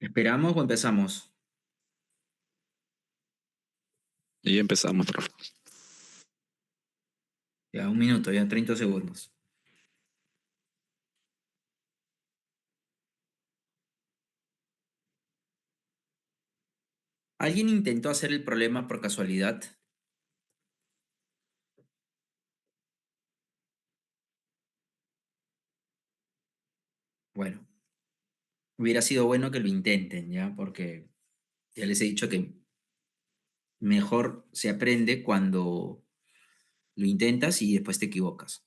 ¿Esperamos o empezamos? Y ya empezamos, profe. Ya, un minuto, ya 30 segundos. ¿Alguien intentó hacer el problema por casualidad? Bueno, hubiera sido bueno que lo intenten, ¿ya? Porque ya les he dicho que mejor se aprende cuando lo intentas y después te equivocas.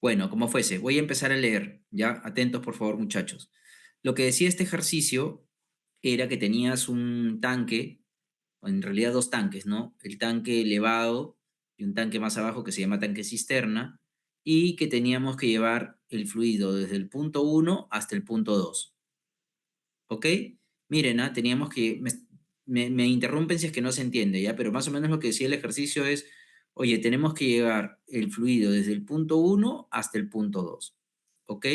Bueno, como fuese, voy a empezar a leer, ¿ya? Atentos, por favor, muchachos. Lo que decía este ejercicio era que tenías un tanque, o en realidad dos tanques, ¿no? El tanque elevado y un tanque más abajo que se llama tanque cisterna, y que teníamos que llevar el fluido desde el punto 1 hasta el punto 2. ¿Ok? Miren, teníamos que... Me interrumpen si es que no se entiende, ¿ya? Pero más o menos lo que decía el ejercicio es, oye, tenemos que llevar el fluido desde el punto 1 hasta el punto 2. ¿Ok?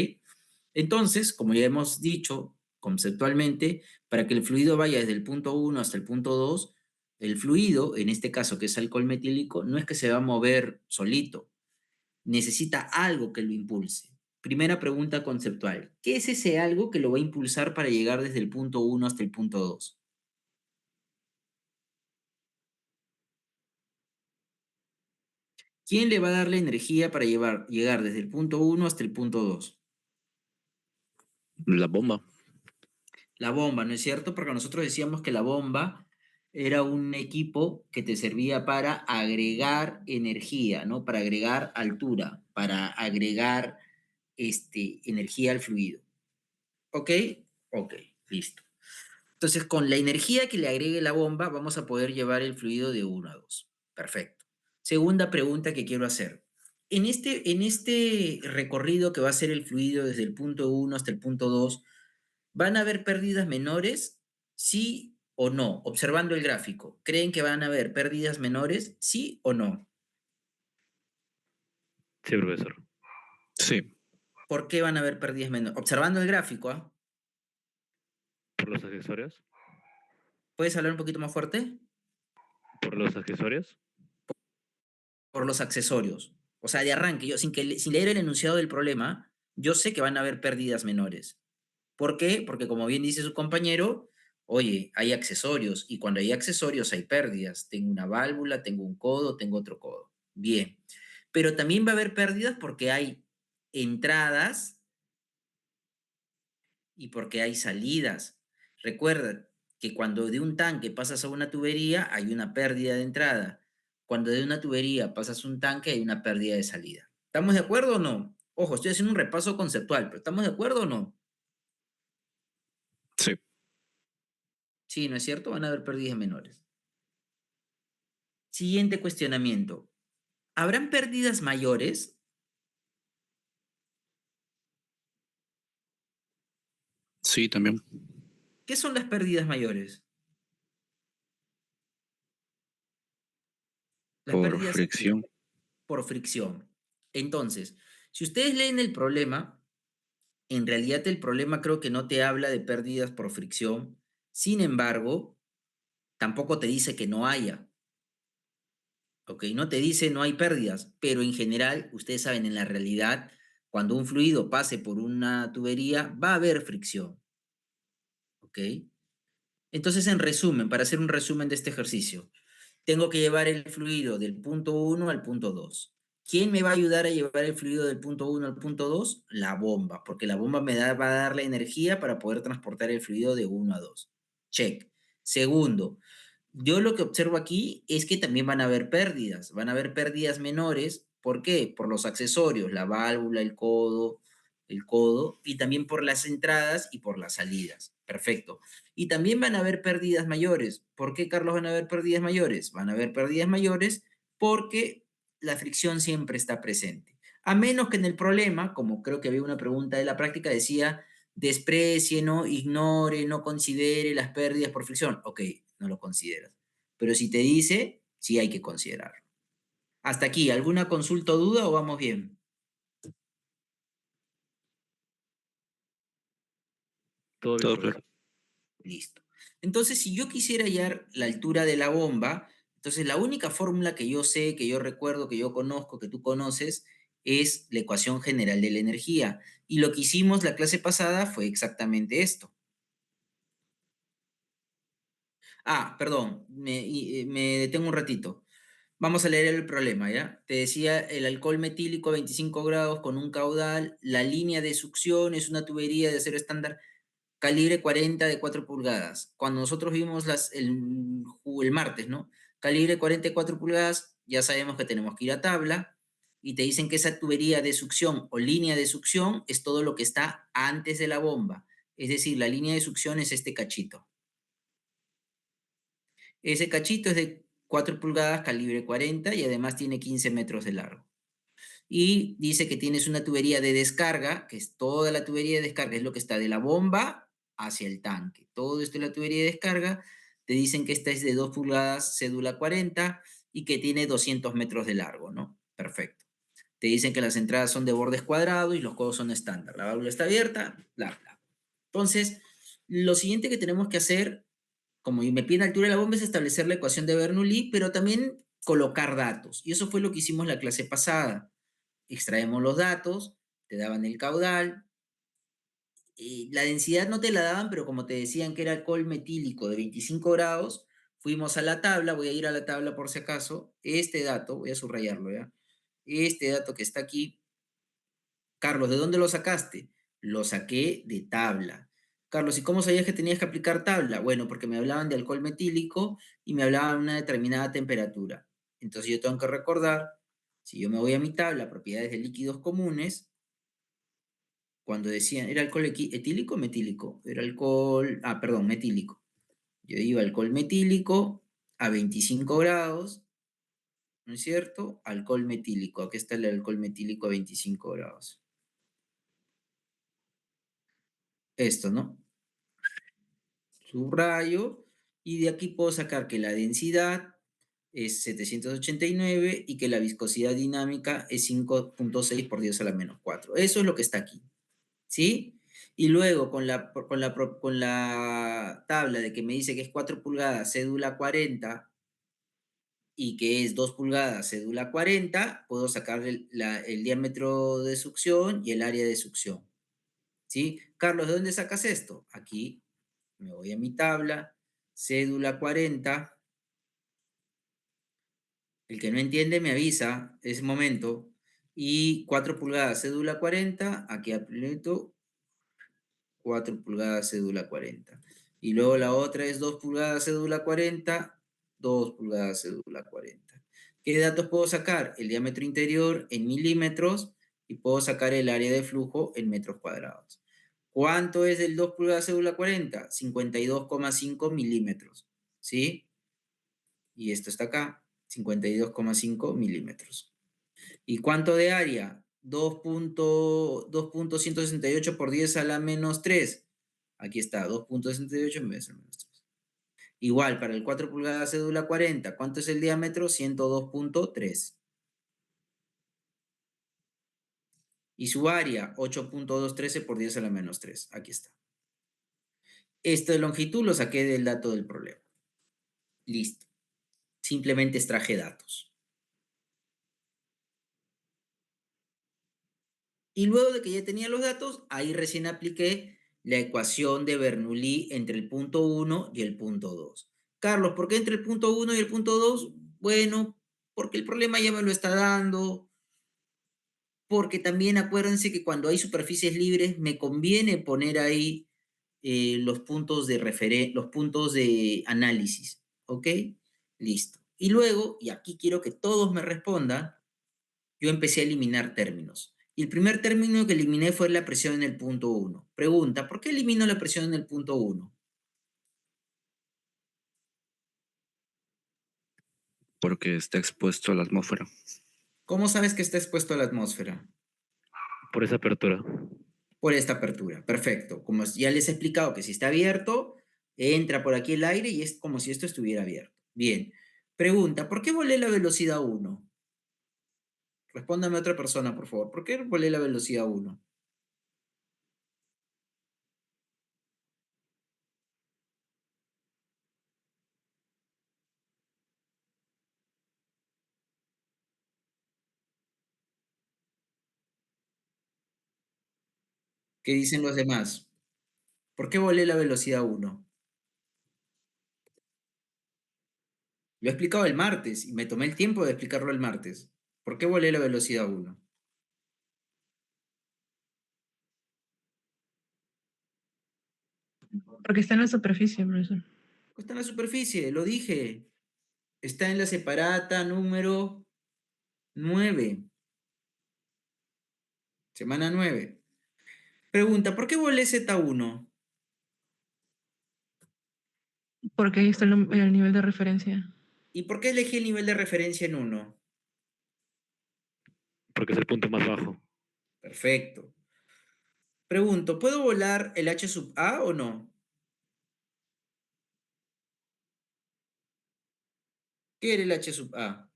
Entonces, como ya hemos dicho conceptualmente, para que el fluido vaya desde el punto 1 hasta el punto 2, el fluido, en este caso que es alcohol metílico, no es que se va a mover solito, necesita algo que lo impulse. Primera pregunta conceptual. ¿Qué es ese algo que lo va a impulsar para llegar desde el punto 1 hasta el punto 2? ¿Quién le va a dar la energía para llegar desde el punto 1 hasta el punto 2? La bomba. La bomba, ¿no es cierto? Porque nosotros decíamos que la bomba era un equipo que te servía para agregar energía, ¿no? Para agregar altura, para agregar energía al fluido. ¿Ok? Ok, listo. Entonces, con la energía que le agregue la bomba, vamos a poder llevar el fluido de 1 a 2. Perfecto. Segunda pregunta que quiero hacer. En este recorrido que va a ser el fluido desde el punto 1 hasta el punto 2, ¿van a haber pérdidas menores? ¿Sí o no? Observando el gráfico, ¿creen que van a haber pérdidas menores? ¿Sí o no? Sí, profesor. Sí, ¿Por qué van a haber pérdidas menores? Observando el gráfico, por los accesorios. ¿puedes hablar un poquito más fuerte? Por los accesorios. Por los accesorios. O sea, de arranque, yo sin leer el enunciado del problema, yo sé que van a haber pérdidas menores. ¿Por qué? Porque como bien dice su compañero, oye, hay accesorios y cuando hay accesorios hay pérdidas. Tengo una válvula, tengo un codo, tengo otro codo. Bien. Pero también va a haber pérdidas porque hay entradas y porque hay salidas. Recuerda que cuando de un tanque pasas a una tubería hay una pérdida de entrada. Cuando de una tubería pasas a un tanque hay una pérdida de salida. ¿Estamos de acuerdo o no? Ojo, estoy haciendo un repaso conceptual, pero ¿estamos de acuerdo o no? Sí. Sí, ¿no es cierto? Van a haber pérdidas menores. Siguiente cuestionamiento. ¿Habrán pérdidas mayores? Sí, también. ¿Qué son las pérdidas mayores? Las Por pérdidas fricción. por fricción. Entonces, si ustedes leen el problema, en realidad el problema creo que no te habla de pérdidas por fricción. Sin embargo, tampoco te dice que no haya. ¿Ok? No te dice no hay pérdidas, pero en general, ustedes saben, en la realidad, cuando un fluido pase por una tubería, va a haber fricción. ¿Ok? Entonces, en resumen, para hacer un resumen de este ejercicio, tengo que llevar el fluido del punto 1 al punto 2. ¿Quién me va a ayudar a llevar el fluido del punto 1 al punto 2? La bomba, porque la bomba va a dar la energía para poder transportar el fluido de 1 a 2. Check. Segundo, yo lo que observo aquí es que también van a haber pérdidas menores. ¿Por qué? Por los accesorios, la válvula, el codo, y también por las entradas y por las salidas. Perfecto. Y también van a haber pérdidas mayores. ¿Por qué, Carlos, van a haber pérdidas mayores? Van a haber pérdidas mayores porque la fricción siempre está presente. A menos que en el problema, como creo que había una pregunta de la práctica, decía desprecie, no ignore, no considere las pérdidas por fricción. Ok, no lo consideras. Pero si te dice, sí hay que considerarlo. Hasta aquí, ¿alguna consulta o duda o vamos bien? Todo bien, Todo claro. profesor. Listo. Entonces, si yo quisiera hallar la altura de la bomba, entonces la única fórmula que yo sé, que yo recuerdo, que yo conozco, que tú conoces, es la ecuación general de la energía. Y lo que hicimos la clase pasada fue exactamente esto. Ah, perdón, me detengo un ratito. Vamos a leer el problema, ¿ya? Te decía el alcohol metílico a 25 grados con un caudal, la línea de succión es una tubería de acero estándar calibre 40 de 4 pulgadas. Cuando nosotros vimos el martes, ¿no? Calibre 44 pulgadas, ya sabemos que tenemos que ir a tabla y te dicen que esa tubería de succión o línea de succión es todo lo que está antes de la bomba. Es decir, la línea de succión es este cachito. Ese cachito es de 4 pulgadas, calibre 40 y además tiene 15 metros de largo. Y dice que tienes una tubería de descarga, que es toda la tubería de descarga, es lo que está de la bomba hacia el tanque. Todo esto es la tubería de descarga. Te dicen que esta es de 2 pulgadas, cédula 40 y que tiene 200 metros de largo, ¿no? Perfecto. Te dicen que las entradas son de bordes cuadrados y los codos son estándar. La válvula está abierta, bla, bla. Entonces, lo siguiente que tenemos que hacer, como me piden altura de la bomba, es establecer la ecuación de Bernoulli, pero también colocar datos. Y eso fue lo que hicimos la clase pasada. Extraemos los datos, te daban el caudal, la densidad no te la daban, pero como te decían que era alcohol metílico de 25 grados, fuimos a la tabla, voy a ir a la tabla por si acaso, este dato, voy a subrayarlo ya, este dato que está aquí. Carlos, ¿de dónde lo sacaste? Lo saqué de tabla. Carlos, ¿y cómo sabías que tenías que aplicar tabla? Bueno, porque me hablaban de alcohol metílico y me hablaban de una determinada temperatura. Entonces yo tengo que recordar, si yo me voy a mi tabla, propiedades de líquidos comunes, cuando decían, ¿era alcohol etílico o metílico? Era alcohol, perdón, metílico. Yo iba alcohol metílico a 25 grados, ¿no es cierto? Alcohol metílico, aquí está el alcohol metílico a 25 grados. Esto, ¿no? Subrayo, y de aquí puedo sacar que la densidad es 789 y que la viscosidad dinámica es 5.6 por 10 a la menos 4. Eso es lo que está aquí. ¿Sí? Y luego con la tabla de que me dice que es 4 pulgadas, cédula 40, y que es 2 pulgadas, cédula 40, puedo sacar el diámetro de succión y el área de succión. ¿Sí? Carlos, ¿de dónde sacas esto? Aquí me voy a mi tabla, cédula 40. El que no entiende me avisa, ese momento. Y 4 pulgadas, cédula 40, aquí aprieto 4 pulgadas, cédula 40. Y luego la otra es 2 pulgadas, cédula 40, 2 pulgadas, cédula 40. ¿Qué datos puedo sacar? El diámetro interior en milímetros y puedo sacar el área de flujo en metros cuadrados. ¿Cuánto es el 2 pulgadas, cédula 40? 52,5 milímetros. ¿Sí? Y esto está acá, 52,5 milímetros. ¿Y cuánto de área? 2.168 por 10 a la menos 3. Aquí está, 2.68 en vez de menos 3. Igual, para el 4 pulgadas cédula 40, ¿cuánto es el diámetro? 102.3. Y su área, 8.213 por 10 a la menos 3. Aquí está. Esto de longitud lo saqué del dato del problema. Listo. Simplemente extraje datos. Y luego de que ya tenía los datos, ahí recién apliqué la ecuación de Bernoulli entre el punto 1 y el punto 2. Carlos, ¿por qué entre el punto 1 y el punto 2? Bueno, porque el problema ya me lo está dando, porque también acuérdense que cuando hay superficies libres me conviene poner ahí los puntos los puntos de análisis, ¿ok? Listo. Y luego, y aquí quiero que todos me respondan, yo empecé a eliminar términos. Y el primer término que eliminé fue la presión en el punto 1. Pregunta, ¿por qué elimino la presión en el punto 1? Porque está expuesto a la atmósfera. ¿Cómo sabes que está expuesto a la atmósfera? Por esa apertura. Por esta apertura. Perfecto. Como ya les he explicado que si está abierto, entra por aquí el aire y es como si esto estuviera abierto. Bien. Pregunta, ¿por qué volé la velocidad 1? Respóndame otra persona, por favor. ¿Por qué volé la velocidad 1? ¿Qué dicen los demás? ¿Por qué volé la velocidad uno? Lo he explicado el martes y me tomé el tiempo de explicarlo el martes. ¿Por qué volé la velocidad uno? Porque está en la superficie, profesor. Está en la superficie, lo dije. Está en la separata número 9, semana 9. Pregunta, ¿por qué volé Z1? Porque ahí está el nivel de referencia. ¿Y por qué elegí el nivel de referencia en 1? Porque es el punto más bajo. Perfecto. Pregunto, ¿puedo volar el H sub A o no? ¿Qué era el H sub A?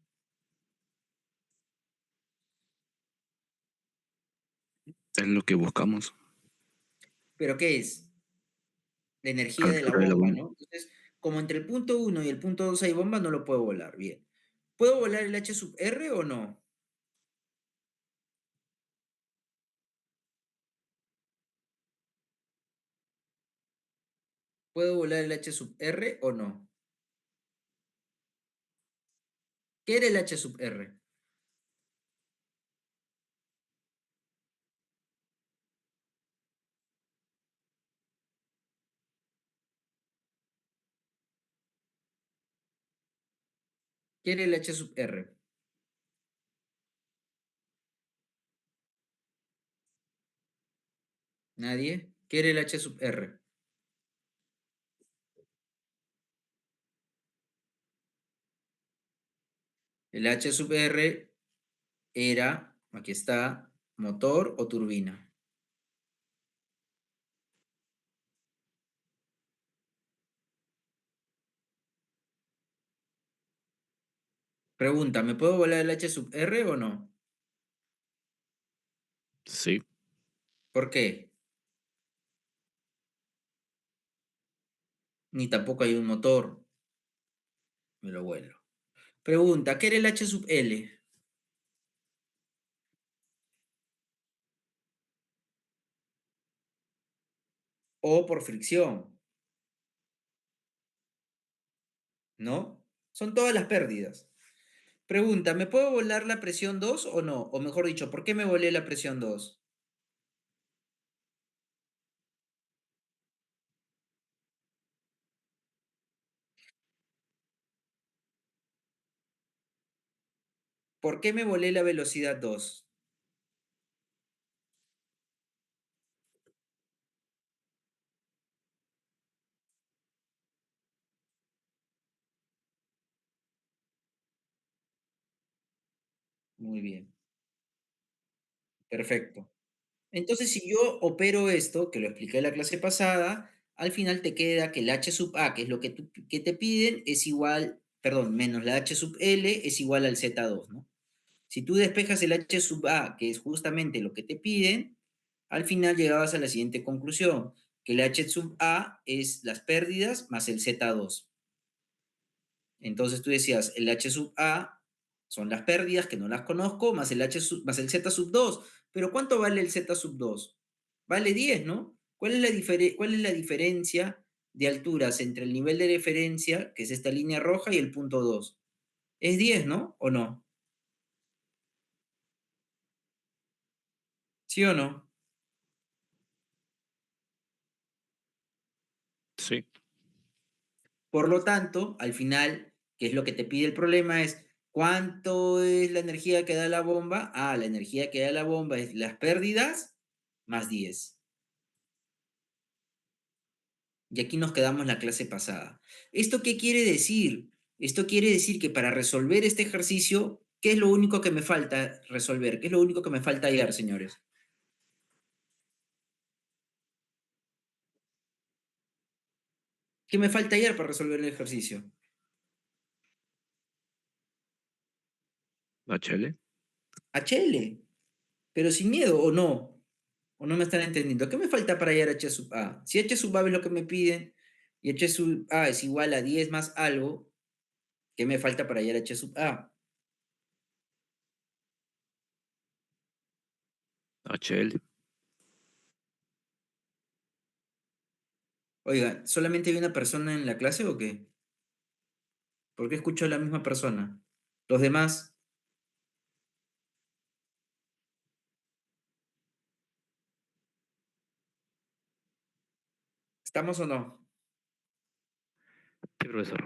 Es lo que buscamos. ¿Pero qué es? La energía de la Altura de la bomba, bomba. ¿no? Entonces, como entre el punto 1 y el punto 2 hay bomba, no lo puedo volar. Bien. ¿Puedo volar el H sub R o no? ¿Puedo volar el H sub R o no? ¿Qué era el H sub R? ¿Qué era el H sub R? ¿Nadie? ¿Qué era el H sub R? El H sub R era, aquí está, motor o turbina. Pregunta, ¿me puedo volar el H sub R o no? Sí. ¿Por qué? Ni tampoco hay un motor. Me lo vuelo. Pregunta, ¿qué era el H sub L? O por fricción, ¿no? Son todas las pérdidas. Pregunta, ¿me puedo volar la presión 2 o no? O mejor dicho, ¿por qué me volé la presión 2? ¿Por qué me volé la velocidad 2? Muy bien, perfecto. Entonces, si yo opero esto, que lo expliqué en la clase pasada, al final te queda que el H sub A, que es lo que te piden, es igual, perdón, menos la H sub L es igual al Z2, ¿no? Si tú despejas el H sub A, que es justamente lo que te piden, al final llegabas a la siguiente conclusión, que el H sub A es las pérdidas más el Z2. Entonces tú decías, el H sub A son las pérdidas, que no las conozco, más el, más el Z sub 2. Pero ¿cuánto vale el Z sub 2? Vale 10, ¿no? ¿Cuál es la diferencia de alturas entre el nivel de referencia, que es esta línea roja, y el punto 2? Es 10, ¿no? ¿O no? ¿Sí o no? Sí. Por lo tanto, al final, ¿qué es lo que te pide el problema? Es ¿cuánto es la energía que da la bomba? Ah, la energía que da la bomba es las pérdidas más 10. Y aquí nos quedamos la clase pasada. ¿Esto qué quiere decir? Esto quiere decir que para resolver este ejercicio, ¿qué es lo único que me falta resolver? ¿Qué es lo único que me falta hallar, señores? ¿Qué me falta hallar para resolver el ejercicio? HL. HL, pero sin miedo, ¿o no? ¿O no me están entendiendo? ¿Qué me falta para hallar H sub A? Si H sub A es lo que me piden y H sub A es igual a 10 más algo, ¿qué me falta para hallar H sub A? HL. Oiga, ¿solamente hay una persona en la clase o qué? ¿Por qué escucho a la misma persona? Los demás, ¿estamos o no? Sí, profesor.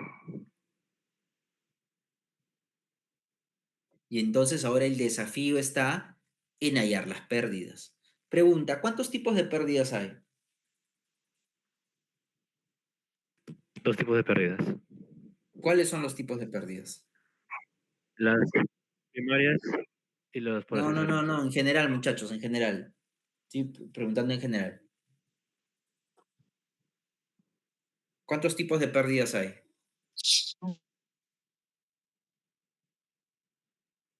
Y entonces ahora el desafío está en hallar las pérdidas. Pregunta, ¿cuántos tipos de pérdidas hay? Dos tipos de pérdidas. ¿Cuáles son los tipos de pérdidas? Las primarias y las por No, no, no, accesorios. no, en general, muchachos, en general. Estoy preguntando en general. ¿Cuántos tipos de pérdidas hay?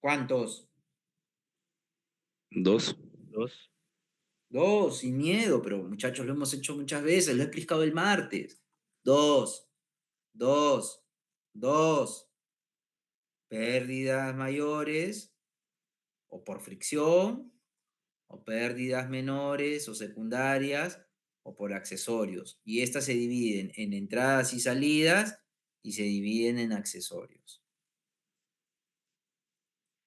¿Cuántos? Dos. Dos. Dos, sin miedo, pero muchachos, lo hemos hecho muchas veces, lo he explicado el martes. Dos, dos, dos. Pérdidas mayores o por fricción, o pérdidas menores o secundarias, o por accesorios. Y estas se dividen en entradas y salidas y se dividen en accesorios.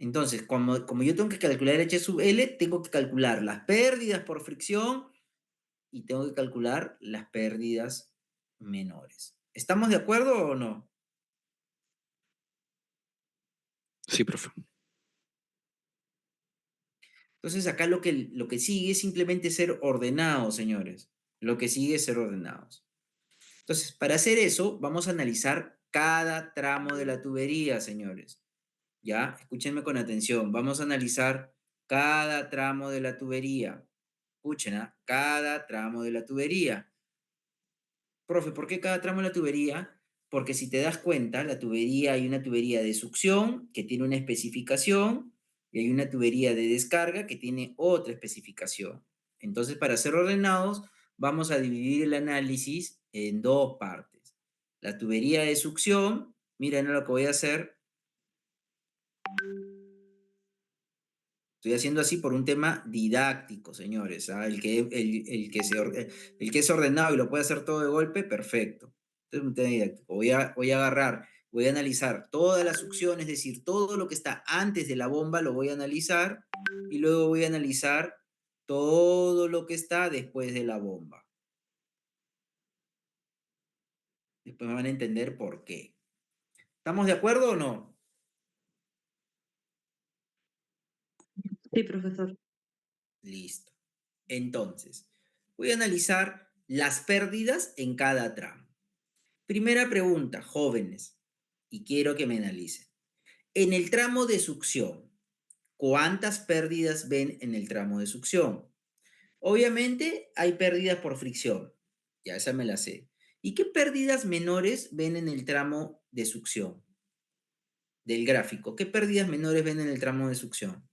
Entonces, como yo tengo que calcular H sub L, tengo que calcular las pérdidas por fricción y tengo que calcular las pérdidas menores. ¿Estamos de acuerdo o no? Sí, profe. Entonces, acá lo que sigue es simplemente ser ordenados, señores. Lo que sigue es ser ordenados. Entonces, para hacer eso, vamos a analizar cada tramo de la tubería, señores. ¿Ya? Escúchenme con atención. Vamos a analizar cada tramo de la tubería. Escuchen, ¿ah? Cada tramo de la tubería. Profe, ¿por qué cada tramo de la tubería? Porque si te das cuenta, la tubería, hay una tubería de succión que tiene una especificación y hay una tubería de descarga que tiene otra especificación. Entonces, para ser ordenados, vamos a dividir el análisis en dos partes. La tubería de succión, miren lo que voy a hacer. Estoy haciendo así por un tema didáctico, señores. ¿Ah? El que es ordenado y lo puede hacer todo de golpe, perfecto. Este es un tema didáctico. Voy a analizar toda la succión, es decir, todo lo que está antes de la bomba lo voy a analizar y luego voy a analizar todo lo que está después de la bomba. Después me van a entender por qué. ¿Estamos de acuerdo o no? Sí, profesor. Listo. Entonces, voy a analizar las pérdidas en cada tramo. Primera pregunta, jóvenes, y quiero que me analicen. En el tramo de succión, ¿cuántas pérdidas ven en el tramo de succión? Obviamente hay pérdidas por fricción, ya esa me la sé. ¿Y qué pérdidas menores ven en el tramo de succión del gráfico? ¿Qué pérdidas menores ven en el tramo de succión?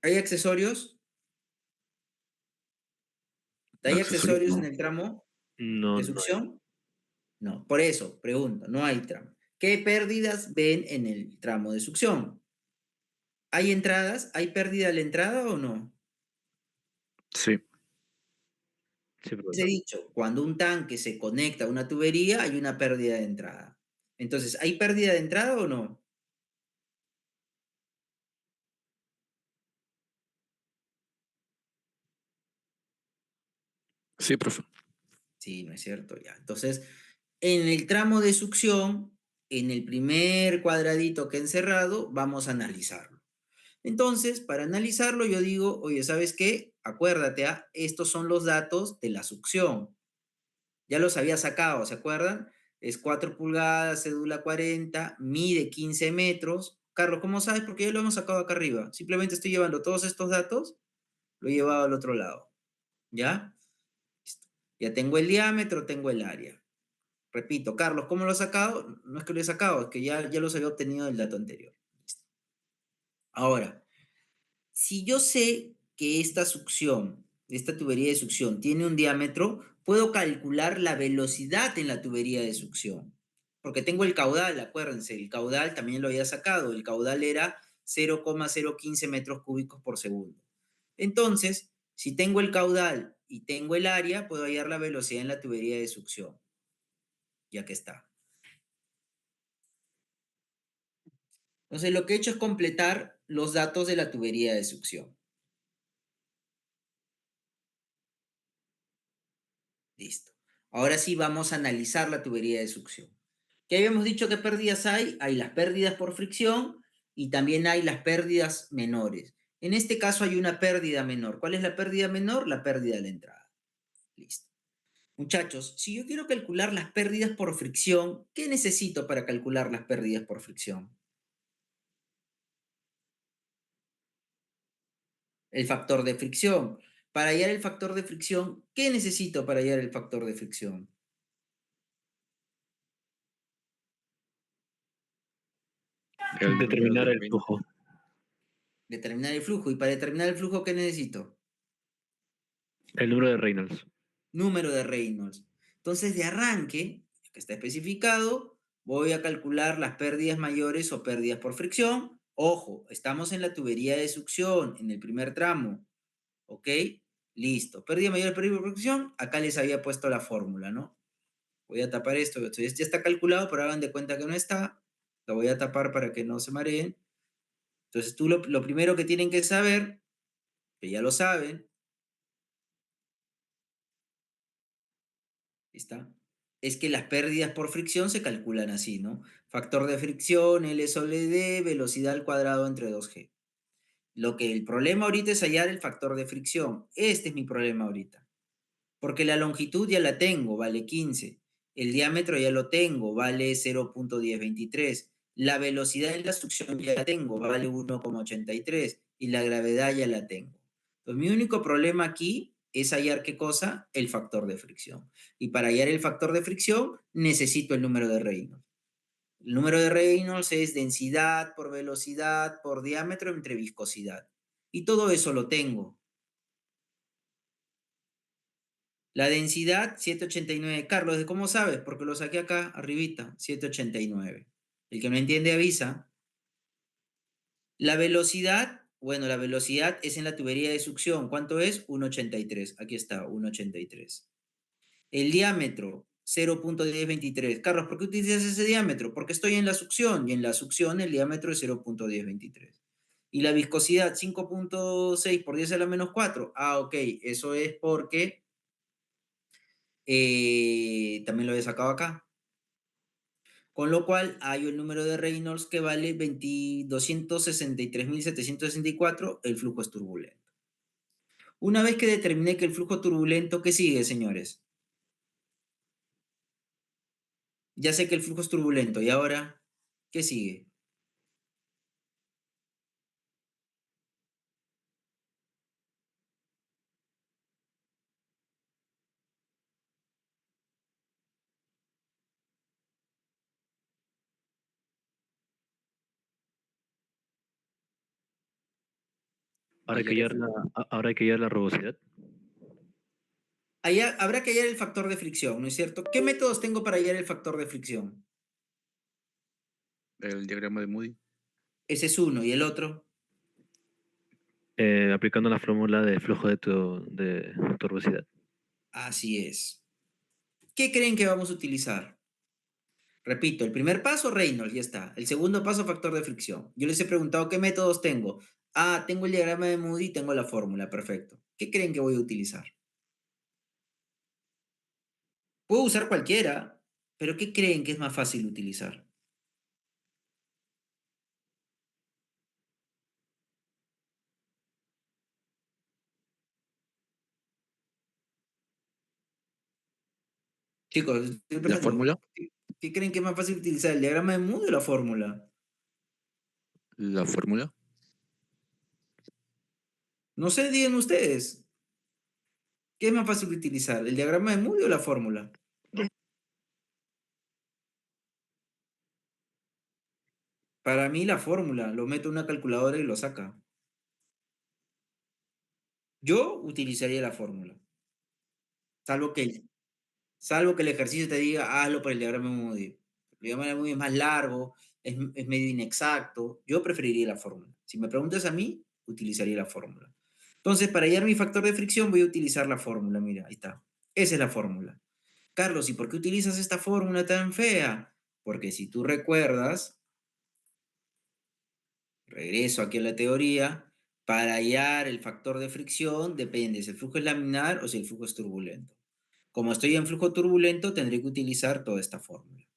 ¿Hay accesorios? ¿Hay Accesorios accesorios en no. el tramo No, de no hay. succión? No, por eso, pregunto, no hay tramo. ¿Qué pérdidas ven en el tramo de succión? ¿Hay entradas? ¿Hay pérdida a la entrada o no? Sí. Sí, Les he profesor. dicho, cuando un tanque se conecta a una tubería, hay una pérdida de entrada. Entonces, ¿hay pérdida de entrada o no? Sí, profe. Sí, no es cierto, ya. Entonces, en el tramo de succión, en el primer cuadradito que he encerrado, vamos a analizarlo. Entonces, para analizarlo, yo digo, oye, ¿sabes qué? Acuérdate, estos son los datos de la succión. Ya los había sacado, ¿se acuerdan? Es 4 pulgadas, cédula 40, mide 15 metros. Carlos, ¿cómo sabes? Porque ya lo hemos sacado acá arriba. Simplemente estoy llevando todos estos datos, lo he llevado al otro lado. ¿Ya? Listo. Ya tengo el diámetro, tengo el área. Repito, Carlos, ¿cómo lo he sacado? No es que lo he sacado, es que ya los había obtenido del dato anterior. Listo. Ahora, si yo sé que esta succión, esta tubería de succión tiene un diámetro, puedo calcular la velocidad en la tubería de succión. Porque tengo el caudal, acuérdense, el caudal también lo había sacado. El caudal era 0,015 metros cúbicos por segundo. Entonces, si tengo el caudal y tengo el área, puedo hallar la velocidad en la tubería de succión. Ya que está. Entonces, lo que he hecho es completar los datos de la tubería de succión. Listo. Ahora sí vamos a analizar la tubería de succión. ¿Qué habíamos dicho que pérdidas hay? Hay las pérdidas por fricción y también hay las pérdidas menores. En este caso hay una pérdida menor. ¿Cuál es la pérdida menor? La pérdida de la entrada. Listo. Muchachos, si yo quiero calcular las pérdidas por fricción, ¿qué necesito para calcular las pérdidas por fricción? El factor de fricción. Para hallar el factor de fricción, ¿qué necesito para hallar el factor de fricción? Determinar el flujo. Determinar el flujo. ¿Y para determinar el flujo, qué necesito? El número de Reynolds. Número de Reynolds. Entonces, de arranque, que está especificado, voy a calcular las pérdidas mayores o pérdidas por fricción. Ojo, estamos en la tubería de succión, en el primer tramo. ¿Ok? Listo. Pérdida mayor, pérdida por fricción. Acá les había puesto la fórmula, ¿no? Voy a tapar esto. Entonces, ya está calculado, pero hagan de cuenta que no está. Lo voy a tapar para que no se mareen. Entonces, tú lo primero que tienen que saber, que ya lo saben, ¿está? Es que las pérdidas por fricción se calculan así, ¿no? Factor de fricción, L sobre D, velocidad al cuadrado entre 2G. Lo que el problema ahorita es hallar el factor de fricción. Este es mi problema ahorita. Porque la longitud ya la tengo, vale 15. El diámetro ya lo tengo, vale 0,1023. La velocidad en la succión ya la tengo, vale 1,83. Y la gravedad ya la tengo. Entonces, mi único problema aquí es hallar qué cosa, el factor de fricción. Y para hallar el factor de fricción, necesito el número de Reynolds. El número de Reynolds es densidad por velocidad por diámetro entre viscosidad. Y todo eso lo tengo. La densidad, 789. Carlos, ¿de cómo sabes? Porque lo saqué acá, arribita, 789. El que me entiende avisa. La velocidad, bueno, la velocidad es en la tubería de succión. ¿Cuánto es? 1,83. Aquí está, 1,83. El diámetro, 0,1023. Carlos, ¿por qué utilizas ese diámetro? Porque estoy en la succión y en la succión el diámetro es 0,1023. Y la viscosidad, 5,6 por 10 a la menos 4. Ah, ok, eso es porque también lo había sacado acá. Con lo cual hay un número de Reynolds que vale 263.764, el flujo es turbulento. Una vez que determiné que el flujo turbulento, ¿qué sigue, señores? Ya sé que el flujo es turbulento, ¿y ahora qué sigue? Ahora hay que hallar la rugosidad. Allá, habrá que hallar el factor de fricción, ¿no es cierto? ¿Qué métodos tengo para hallar el factor de fricción? El diagrama de Moody. Ese es uno, ¿y el otro? Aplicando la fórmula de flujo de turbosidad. Así es. ¿Qué creen que vamos a utilizar? Repito, el primer paso, Reynolds, ya está. El segundo paso, factor de fricción. Yo les he preguntado qué métodos tengo. Ah, tengo el diagrama de Moody y tengo la fórmula, perfecto. ¿Qué creen que voy a utilizar? Puedo usar cualquiera, pero ¿qué creen que es más fácil utilizar? Chicos, estoy ¿La pensando, fórmula? ¿qué creen que es más fácil utilizar, el diagrama de Moody o la fórmula? ¿La fórmula? No sé, digan ustedes. ¿Qué es más fácil utilizar, el diagrama de Moody o la fórmula? Para mí la fórmula, lo meto en una calculadora y lo saca. Yo utilizaría la fórmula, salvo que, salvo que el ejercicio te diga, hazlo por el diagrama de Moody. El diagrama de Moody es más largo, es medio inexacto. Yo preferiría la fórmula. Si me preguntas a mí, utilizaría la fórmula. Entonces, para hallar mi factor de fricción, voy a utilizar la fórmula. Mira, ahí está. Esa es la fórmula. Carlos, ¿y por qué utilizas esta fórmula tan fea? Porque si tú recuerdas, regreso aquí a la teoría, para hallar el factor de fricción depende si el flujo es laminar o si el flujo es turbulento. Como estoy en flujo turbulento, tendré que utilizar toda esta fórmula.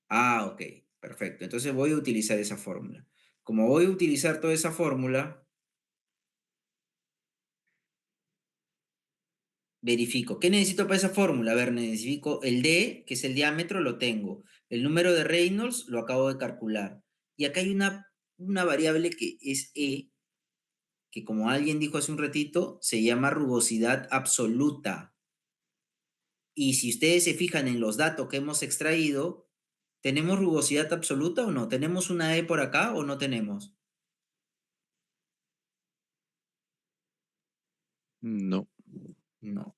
Ah, ok, perfecto. Entonces voy a utilizar esa fórmula. Como voy a utilizar toda esa fórmula, verifico. ¿Qué necesito para esa fórmula? A ver, necesito el D, que es el diámetro, lo tengo. El número de Reynolds lo acabo de calcular. Y acá hay una variable que es E, que como alguien dijo hace un ratito, se llama rugosidad absoluta. Y si ustedes se fijan en los datos que hemos extraído, ¿tenemos rugosidad absoluta o no? ¿Tenemos una E por acá o no tenemos? No. No.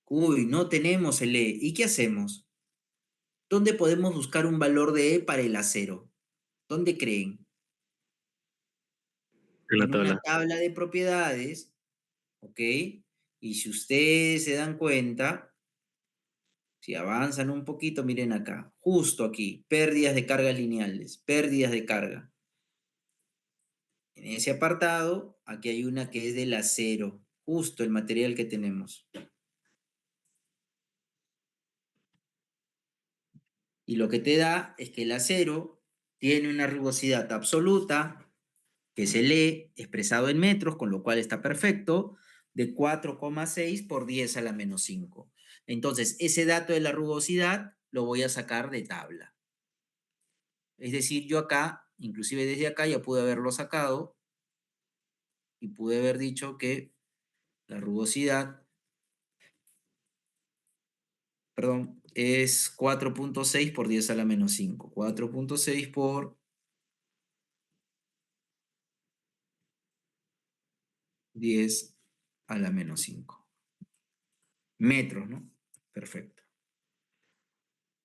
Uy, no tenemos el E. ¿Y qué hacemos? ¿Dónde podemos buscar un valor de E para el acero? ¿Dónde creen? En la En una tabla. tabla de propiedades, ¿ok? Y si ustedes se dan cuenta, si avanzan un poquito, miren acá, justo aquí, pérdidas de cargas lineales, pérdidas de carga. En ese apartado, aquí hay una que es del acero, justo el material que tenemos. Y lo que te da es que el acero tiene una rugosidad absoluta, que se lee expresado en metros, con lo cual está perfecto, de 4,6 por 10 a la menos 5. Entonces, ese dato de la rugosidad lo voy a sacar de tabla. Es decir, yo acá, inclusive desde acá, ya pude haberlo sacado y pude haber dicho que la rugosidad, perdón, es 4,6 por 10 a la menos 5. 4,6 por 10 a la menos 5. Metros, ¿no? Perfecto.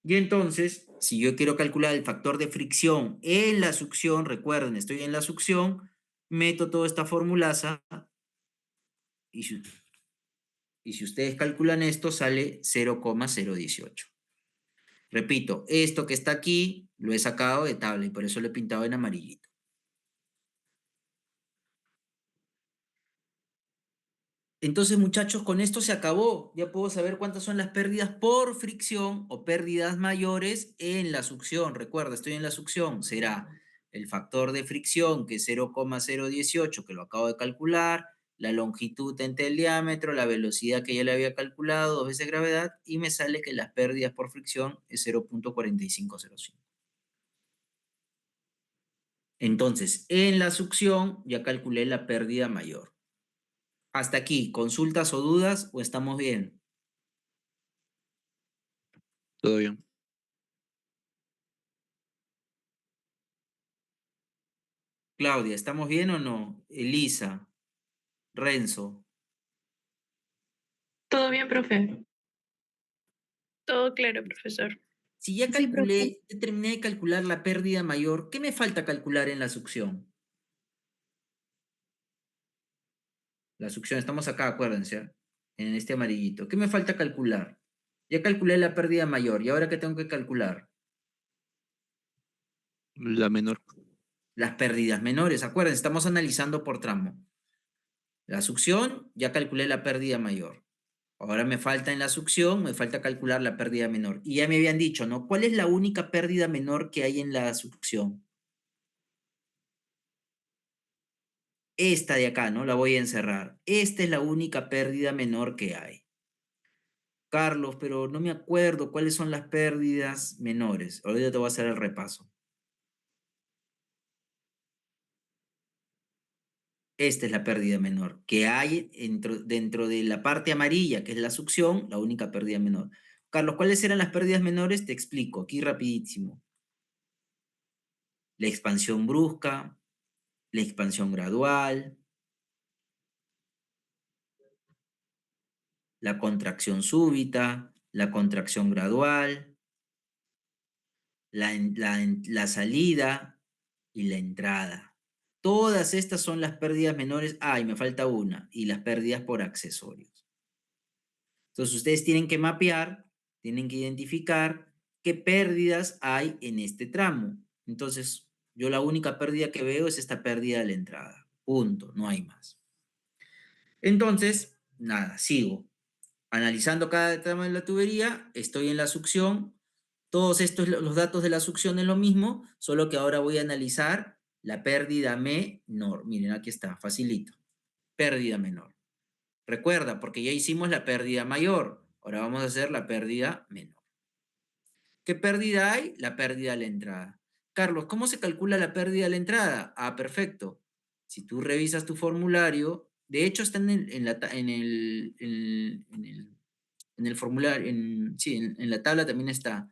Y entonces, si yo quiero calcular el factor de fricción en la succión, recuerden, estoy en la succión, meto toda esta formulaza y si ustedes calculan esto, sale 0,018. Repito, esto que está aquí lo he sacado de tabla y por eso lo he pintado en amarillito. Entonces, muchachos, con esto se acabó. Ya puedo saber cuántas son las pérdidas por fricción o pérdidas mayores en la succión. Recuerda, estoy en la succión. Será el factor de fricción, que es 0,018, que lo acabo de calcular, la longitud entre el diámetro, la velocidad que ya le había calculado, 2 veces gravedad, y me sale que las pérdidas por fricción es 0,4505. Entonces, en la succión ya calculé la pérdida mayor. Hasta aquí, ¿consultas o dudas o estamos bien? Todo bien. Claudia, ¿estamos bien o no? Elisa, Renzo. Todo bien, profe. Todo claro, profesor. Si ya Sí, profe. calculé, ya terminé de calcular la pérdida mayor, ¿qué me falta calcular en la succión? La succión, estamos acá, acuérdense, ¿ah? En este amarillito. ¿Qué me falta calcular? Ya calculé la pérdida mayor, ¿y ahora qué tengo que calcular? La menor. Las pérdidas menores, acuérdense, estamos analizando por tramo. La succión, ya calculé la pérdida mayor. Ahora me falta en la succión, me falta calcular la pérdida menor. Y ya me habían dicho, ¿no? ¿Cuál es la única pérdida menor que hay en la succión? Esta de acá, ¿no? La voy a encerrar. Esta es la única pérdida menor que hay. Carlos, pero no me acuerdo cuáles son las pérdidas menores. Ahorita te voy a hacer el repaso. Esta es la pérdida menor que hay dentro de la parte amarilla, que es la succión, la única pérdida menor. Carlos, ¿cuáles eran las pérdidas menores? Te explico, aquí rapidísimo. La expansión brusca, la expansión gradual, la contracción súbita, la contracción gradual, la salida y la entrada. Todas estas son las pérdidas menores. Y me falta una. Y las pérdidas por accesorios. Entonces ustedes tienen que mapear, tienen que identificar qué pérdidas hay en este tramo. Entonces, yo la única pérdida que veo es esta pérdida de la entrada. Punto, no hay más. Entonces, nada, sigo. Analizando cada tramo de la tubería, estoy en la succión. Todos estos, los datos de la succión es lo mismo, solo que ahora voy a analizar la pérdida menor. Miren, aquí está, facilito. Pérdida menor. Recuerda, porque ya hicimos la pérdida mayor. Ahora vamos a hacer la pérdida menor. ¿Qué pérdida hay? La pérdida de la entrada. Carlos, ¿cómo se calcula la pérdida de la entrada? Perfecto. Si tú revisas tu formulario, de hecho está en el formulario, sí, en la tabla también está.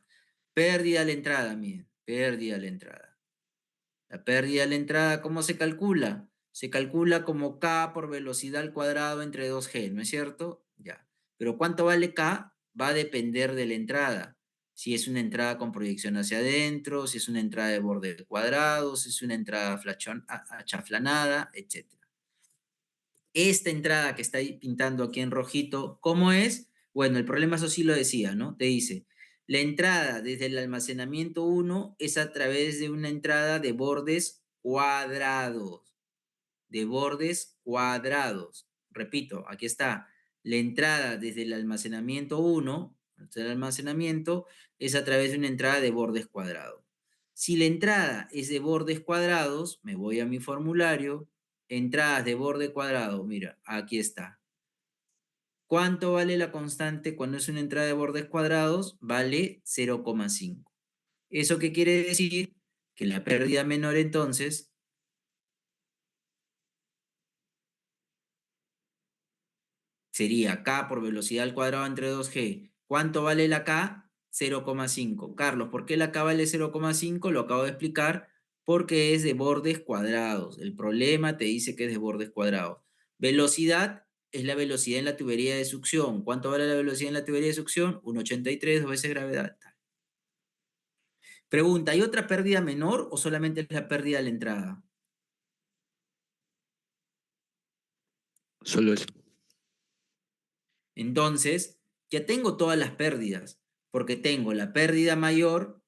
Pérdida de la entrada, miren, pérdida de la entrada. La pérdida de la entrada, ¿cómo se calcula? Se calcula como K por velocidad al cuadrado entre 2G, ¿no es cierto? Ya. Pero ¿cuánto vale K? Va a depender de la entrada. Si es una entrada con proyección hacia adentro, si es una entrada de borde cuadrado, si es una entrada achaflanada, etc. Esta entrada que está ahí pintando aquí en rojito, ¿cómo es? Bueno, el problema eso sí lo decía, ¿no? Te dice, la entrada desde el almacenamiento 1 es a través de una entrada de bordes cuadrados. De bordes cuadrados. Repito, aquí está. La entrada desde el almacenamiento 1, desde el almacenamiento, es a través de una entrada de bordes cuadrados. Si la entrada es de bordes cuadrados, me voy a mi formulario, entradas de borde cuadrado, mira, aquí está. ¿Cuánto vale la constante cuando es una entrada de bordes cuadrados? Vale 0,5. ¿Eso qué quiere decir? Que la pérdida menor entonces sería K por velocidad al cuadrado entre 2G. ¿Cuánto vale la K? 0,5. Carlos, ¿por qué la K vale 0,5? Lo acabo de explicar porque es de bordes cuadrados. El problema te dice que es de bordes cuadrados. Velocidad es la velocidad en la tubería de succión. ¿Cuánto vale la velocidad en la tubería de succión? 1,83, 2 veces gravedad. Pregunta, ¿hay otra pérdida menor o solamente es la pérdida de la entrada? Solo eso. Entonces, ya tengo todas las pérdidas, porque tengo la pérdida mayor,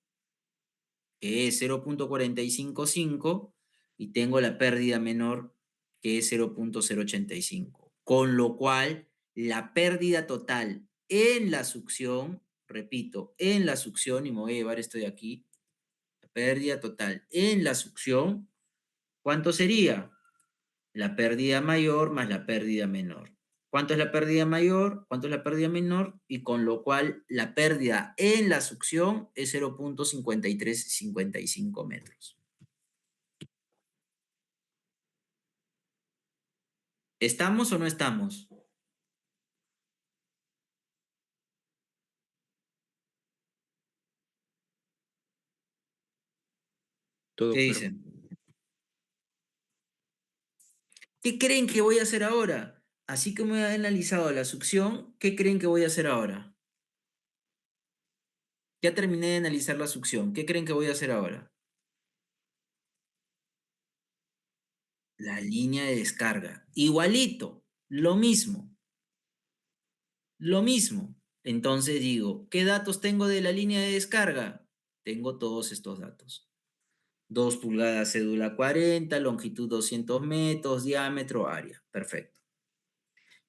que es 0,455, y tengo la pérdida menor, que es 0,085. Con lo cual, la pérdida total en la succión, repito, en la succión, y me voy a llevar esto de aquí, la pérdida total en la succión, ¿cuánto sería? La pérdida mayor más la pérdida menor. ¿Cuánto es la pérdida mayor? ¿Cuánto es la pérdida menor? Y con lo cual la pérdida en la succión es 0,5355 metros. ¿Estamos o no estamos? Todo ¿Qué claro. dicen? ¿Qué creen que voy a hacer ahora? Así como he analizado la succión, ¿qué creen que voy a hacer ahora? Ya terminé de analizar la succión. ¿Qué creen que voy a hacer ahora? La línea de descarga. Igualito, lo mismo. Lo mismo. Entonces digo, ¿qué datos tengo de la línea de descarga? Tengo todos estos datos. 2 pulgadas cédula 40, longitud 200 metros, diámetro, área. Perfecto.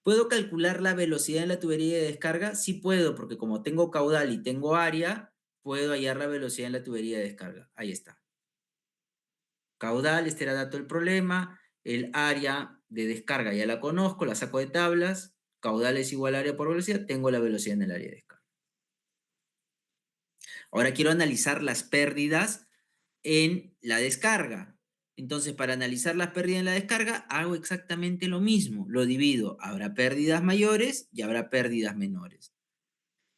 ¿Puedo calcular la velocidad en la tubería de descarga? Sí puedo, porque como tengo caudal y tengo área, puedo hallar la velocidad en la tubería de descarga. Ahí está. Caudal, este era dato del problema. El área de descarga ya la conozco, la saco de tablas. Caudal es igual a área por velocidad, tengo la velocidad en el área de descarga. Ahora quiero analizar las pérdidas en la descarga. Entonces, para analizar las pérdidas en la descarga, hago exactamente lo mismo. Lo divido. Habrá pérdidas mayores y habrá pérdidas menores.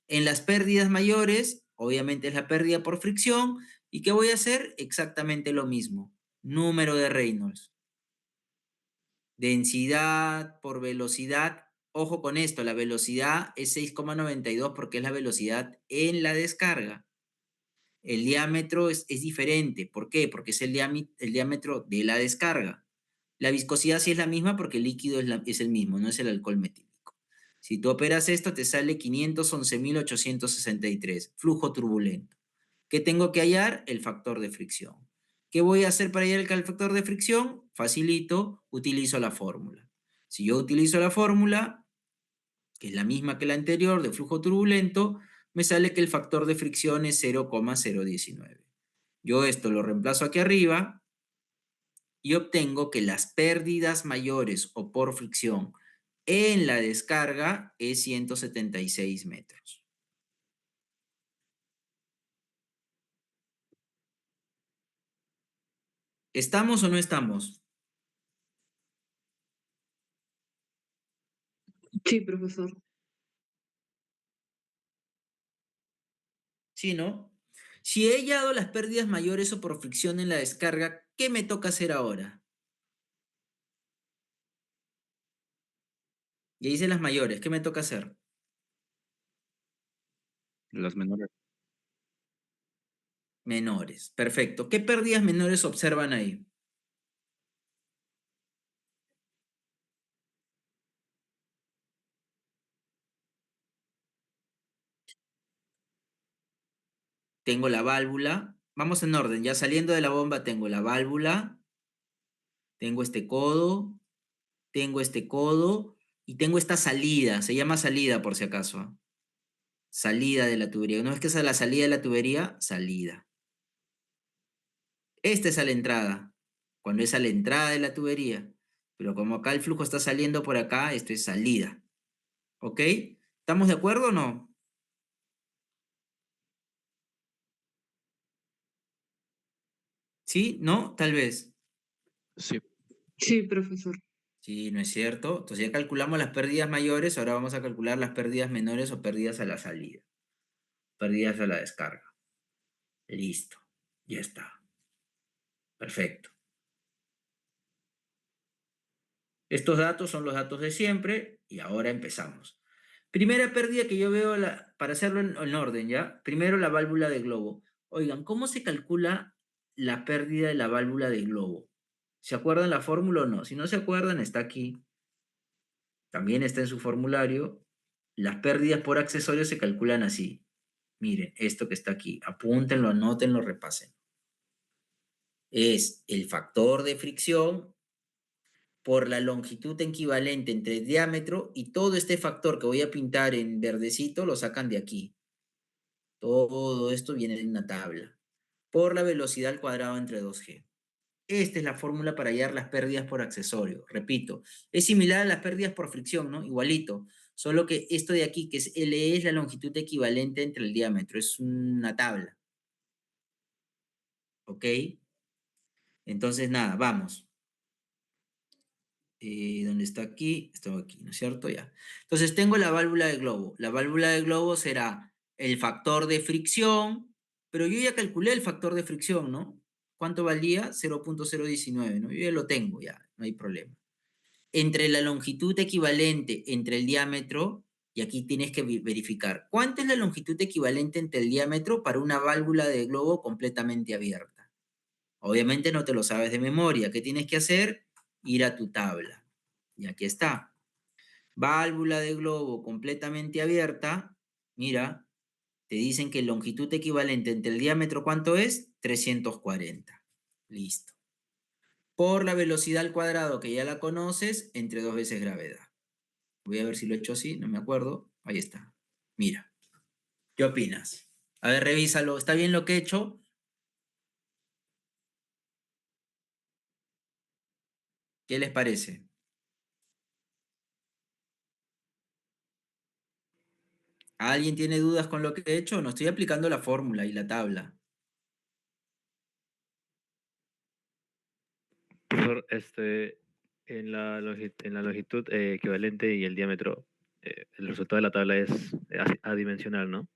En las pérdidas mayores, obviamente es la pérdida por fricción. ¿Y qué voy a hacer? Exactamente lo mismo. Número de Reynolds. Densidad por velocidad. Ojo con esto, la velocidad es 6,92 porque es la velocidad en la descarga. el diámetro es diferente. ¿Por qué? Porque es el diámetro de la descarga. La viscosidad sí es la misma porque el líquido es el mismo, no es el alcohol metílico. Si tú operas esto, te sale 511.863, flujo turbulento. ¿Qué tengo que hallar? El factor de fricción. ¿Qué voy a hacer para hallar el factor de fricción? Facilito, utilizo la fórmula. Si yo utilizo la fórmula, que es la misma que la anterior de flujo turbulento, me sale que el factor de fricción es 0,019. Yo esto lo reemplazo aquí arriba y obtengo que las pérdidas mayores o por fricción en la descarga es 176 metros. ¿Estamos o no estamos? Sí, profesor. ¿Sí, no? Si he hallado las pérdidas mayores o por fricción en la descarga, ¿qué me toca hacer ahora? Ya hice las mayores, ¿qué me toca hacer? Las menores. Menores, perfecto. ¿Qué pérdidas menores observan ahí? Tengo la válvula. Vamos en orden, ya saliendo de la bomba tengo la válvula, tengo este codo y tengo esta salida. Se llama salida por si acaso. ¿Ah? Salida de la tubería. ¿No es que esa es la salida de la tubería? Salida. Esta es a la entrada, cuando es a la entrada de la tubería. Pero como acá el flujo está saliendo por acá, esto es salida. ¿Ok? ¿Estamos de acuerdo o no? ¿Sí? ¿No? Tal vez. Sí. Sí, profesor. Sí, ¿no es cierto? Entonces ya calculamos las pérdidas mayores, ahora vamos a calcular las pérdidas menores o pérdidas a la salida. Pérdidas a la descarga. Listo. Ya está. Perfecto. Estos datos son los datos de siempre y ahora empezamos. Primera pérdida que yo veo, para hacerlo en orden, ¿ya? Primero la válvula de globo. Oigan, ¿cómo se calcula la pérdida de la válvula de globo? ¿Se acuerdan la fórmula o no? Si no se acuerdan, está aquí. También está en su formulario. Las pérdidas por accesorios se calculan así. Miren, esto que está aquí. Apúntenlo, anótenlo, repasen. Es el factor de fricción por la longitud equivalente entre el diámetro y todo este factor que voy a pintar en verdecito lo sacan de aquí. Todo esto viene de una tabla. Por la velocidad al cuadrado entre 2G. Esta es la fórmula para hallar las pérdidas por accesorio. Repito, es similar a las pérdidas por fricción, ¿no? Igualito. Solo que esto de aquí, que es L, es la longitud equivalente entre el diámetro. Es una tabla. ¿Ok? Entonces, nada, vamos. ¿Dónde está aquí? Está aquí, ¿no es cierto? Ya. Entonces, tengo la válvula de globo. La válvula de globo será el factor de fricción, pero yo ya calculé el factor de fricción, ¿no? ¿Cuánto valía? 0,019, ¿no? Yo ya lo tengo, ya, no hay problema. Entre la longitud equivalente entre el diámetro, y aquí tienes que verificar, ¿cuánto es la longitud equivalente entre el diámetro para una válvula de globo completamente abierta? Obviamente no te lo sabes de memoria. ¿Qué tienes que hacer? Ir a tu tabla. Y aquí está. Válvula de globo completamente abierta. Mira, te dicen que longitud equivalente entre el diámetro, ¿cuánto es? 340. Listo. Por la velocidad al cuadrado, que ya la conoces, entre 2 veces gravedad. Voy a ver si lo he hecho así, no me acuerdo. Ahí está. Mira. ¿Qué opinas? A ver, revísalo. ¿Está bien lo que he hecho? ¿Qué les parece? ¿Alguien tiene dudas con lo que he hecho? No estoy aplicando la fórmula y la tabla. Profesor, en la longitud equivalente y el diámetro, el resultado de la tabla es adimensional, ¿no?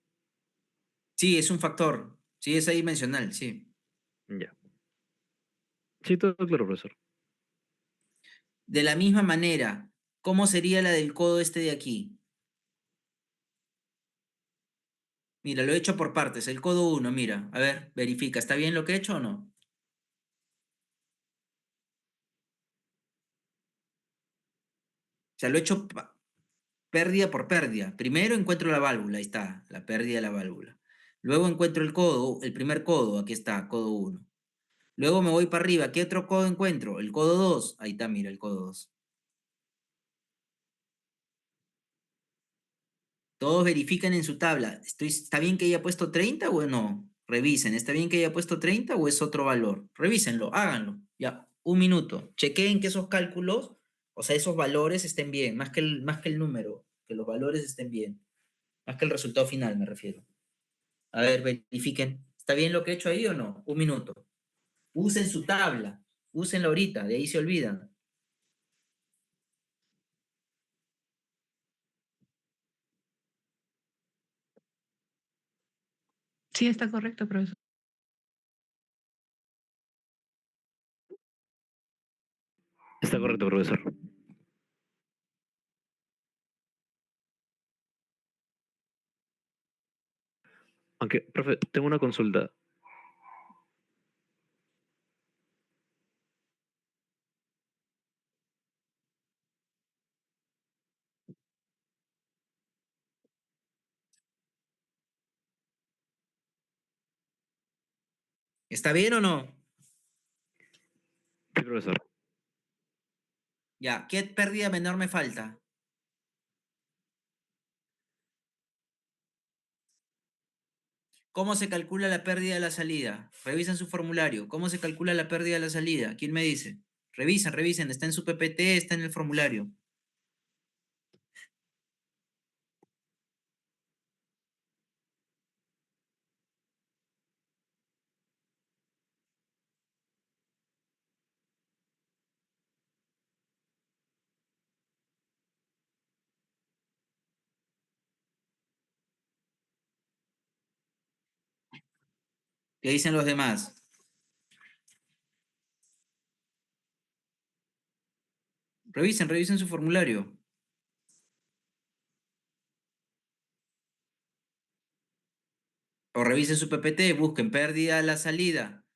Sí, es un factor. Sí, es adimensional, sí. Ya. Sí, todo claro, profesor. De la misma manera, ¿cómo sería la del codo este de aquí? Mira, lo he hecho por partes. El codo 1, mira. A ver, verifica. ¿Está bien lo que he hecho o no? O sea, lo he hecho pérdida por pérdida. Primero encuentro la válvula, ahí está, la pérdida de la válvula. Luego encuentro el codo, el primer codo, aquí está, codo 1. Luego me voy para arriba, ¿qué otro codo encuentro? El codo 2, ahí está, mira, el codo 2. Todos verifican en su tabla. ¿Está bien que haya puesto 30 o no? Revisen, ¿está bien que haya puesto 30 o es otro valor? Revísenlo, háganlo. Ya, un minuto. Chequeen que esos cálculos, o sea, esos valores estén bien, más que el número, que los valores estén bien. Más que el resultado final, me refiero. A ver, verifiquen. ¿Está bien lo que he hecho ahí o no? Un minuto. Usen su tabla. Úsenla ahorita, de ahí se olvidan. Sí, está correcto, profesor. Está correcto, profesor. Aunque, profe, tengo una consulta. ¿Está bien o no? Sí, profesor. Ya, ¿qué pérdida menor me falta? ¿Cómo se calcula la pérdida de la salida? Revisen su formulario. ¿Cómo se calcula la pérdida de la salida? ¿Quién me dice? Revisen. Está en su PPT, está en el formulario. ¿Qué dicen los demás? Revisen su formulario. O revisen su PPT, busquen pérdida a la salida.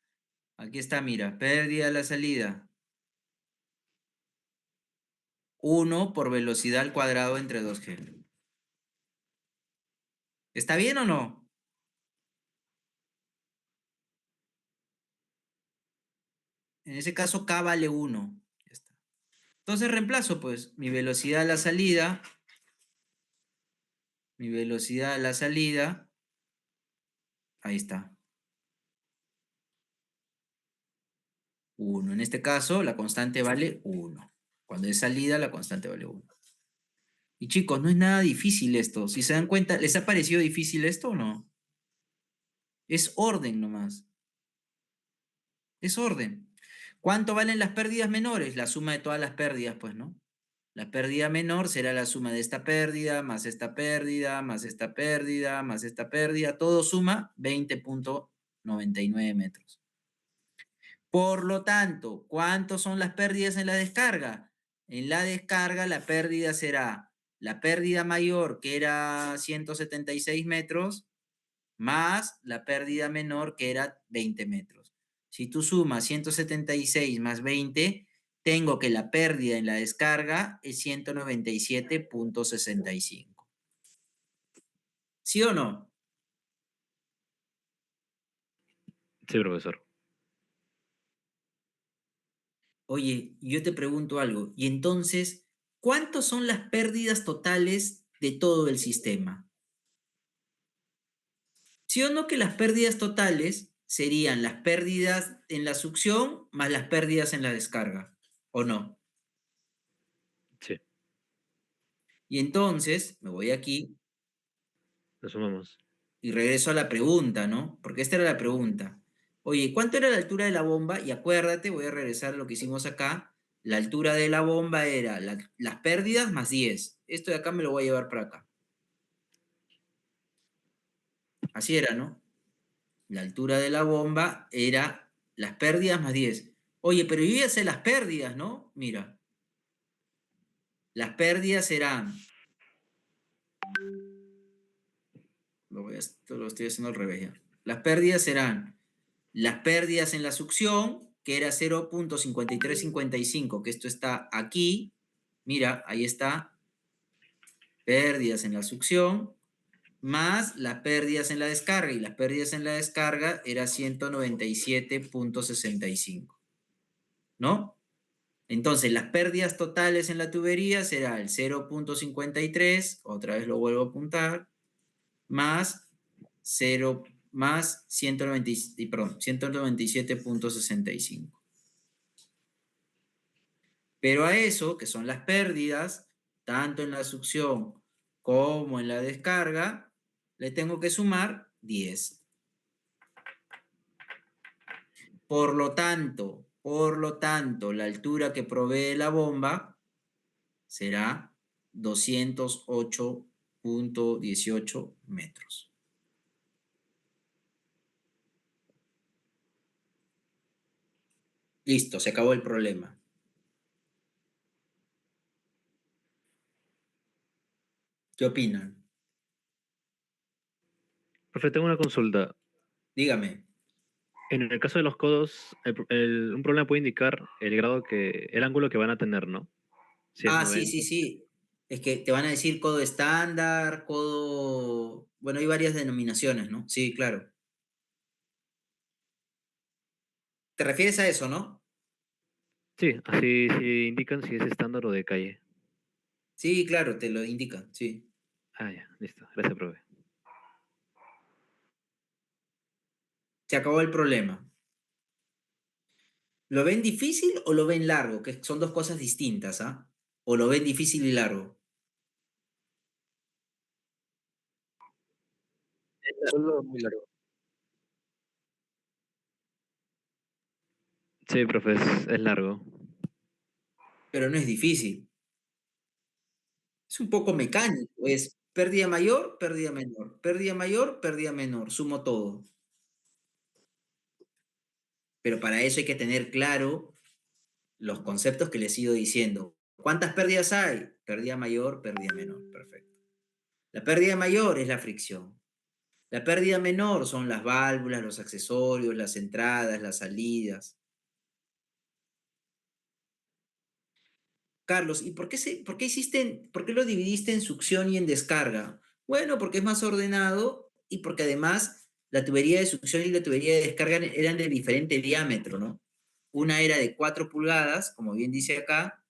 Aquí está, mira, pérdida a la salida. 1 por velocidad al cuadrado entre 2G. ¿Está bien o no? En ese caso, K vale 1. Ya está. Entonces reemplazo, pues, mi velocidad a la salida. Mi velocidad a la salida. Ahí está. 1. En este caso, la constante vale 1. Cuando es salida, la constante vale 1. Y chicos, no es nada difícil esto. Si se dan cuenta, ¿les ha parecido difícil esto o no? Es orden nomás. Es orden. ¿Cuánto valen las pérdidas menores? La suma de todas las pérdidas, pues, ¿no? La pérdida menor será la suma de esta pérdida, más esta pérdida, más esta pérdida, más esta pérdida. Todo suma 20.99 metros. Por lo tanto, ¿cuántos son las pérdidas en la descarga? En la descarga la pérdida será la pérdida mayor, que era 176 metros, más la pérdida menor, que era 20 metros. Si tú sumas 176 más 20, tengo que la pérdida en la descarga es 197.65. ¿Sí o no? Sí, profesor. Oye, yo te pregunto algo. Y entonces, ¿cuántos son las pérdidas totales de todo el sistema? ¿Sí o no que las pérdidas totales serían las pérdidas en la succión más las pérdidas en la descarga? ¿O no? Sí, Y entonces, me voy aquí lo sumamos. y regreso a la pregunta, ¿no? Porque esta era la pregunta. Oye, ¿cuánto era la altura de la bomba? Y acuérdate, voy a regresar a lo que hicimos acá. La altura de la bomba era las pérdidas más 10. Esto de acá me lo voy a llevar para acá. Así era, ¿no? La altura de la bomba era las pérdidas más 10. Oye, pero yo ya sé las pérdidas, ¿no? Mira, las pérdidas serán Esto lo estoy haciendo al revés ya. Las pérdidas serán las pérdidas en la succión, que era 0.5355, que esto está aquí. Mira, ahí está. Pérdidas en la succión, más las pérdidas en la descarga. Y las pérdidas en la descarga era 197.65. ¿No? Entonces, las pérdidas totales en la tubería será el 0.53, otra vez lo vuelvo a apuntar, más 0, más 197.65. Pero a eso, que son las pérdidas, tanto en la succión como en la descarga, le tengo que sumar 10. Por lo tanto, la altura que provee la bomba será 208.18 metros. Listo, se acabó el problema. ¿Qué opinan? Profe, tengo una consulta. Dígame. En el caso de los codos, un problema puede indicar el grado el ángulo que van a tener, ¿no? Si es Ah, sí, 90. sí, sí. Es que te van a decir codo estándar, codo... Bueno, hay varias denominaciones, ¿no? Sí, claro. ¿Te refieres a eso, no? Sí, así sí indican si es estándar o de calle. Sí, claro, te lo indica, sí. Ah, ya, listo. Gracias, profe. Se acabó el problema. ¿Lo ven difícil o lo ven largo? Que son dos cosas distintas, ¿ah? ¿O lo ven difícil y largo? Solo muy largo. Sí, profe, es largo. Pero no es difícil. Es un poco mecánico. Es pérdida mayor, pérdida menor. Pérdida mayor, pérdida menor. Sumo todo. Pero para eso hay que tener claro los conceptos que les he ido diciendo. ¿Cuántas pérdidas hay? Pérdida mayor, pérdida menor. Perfecto. La pérdida mayor es la fricción. La pérdida menor son las válvulas, los accesorios, las entradas, las salidas. Carlos, ¿y por qué lo dividiste en succión y en descarga? Bueno, porque es más ordenado y porque además la tubería de succión y la tubería de descarga eran de diferente diámetro, ¿no? Una era de 4 pulgadas, como bien dice acá,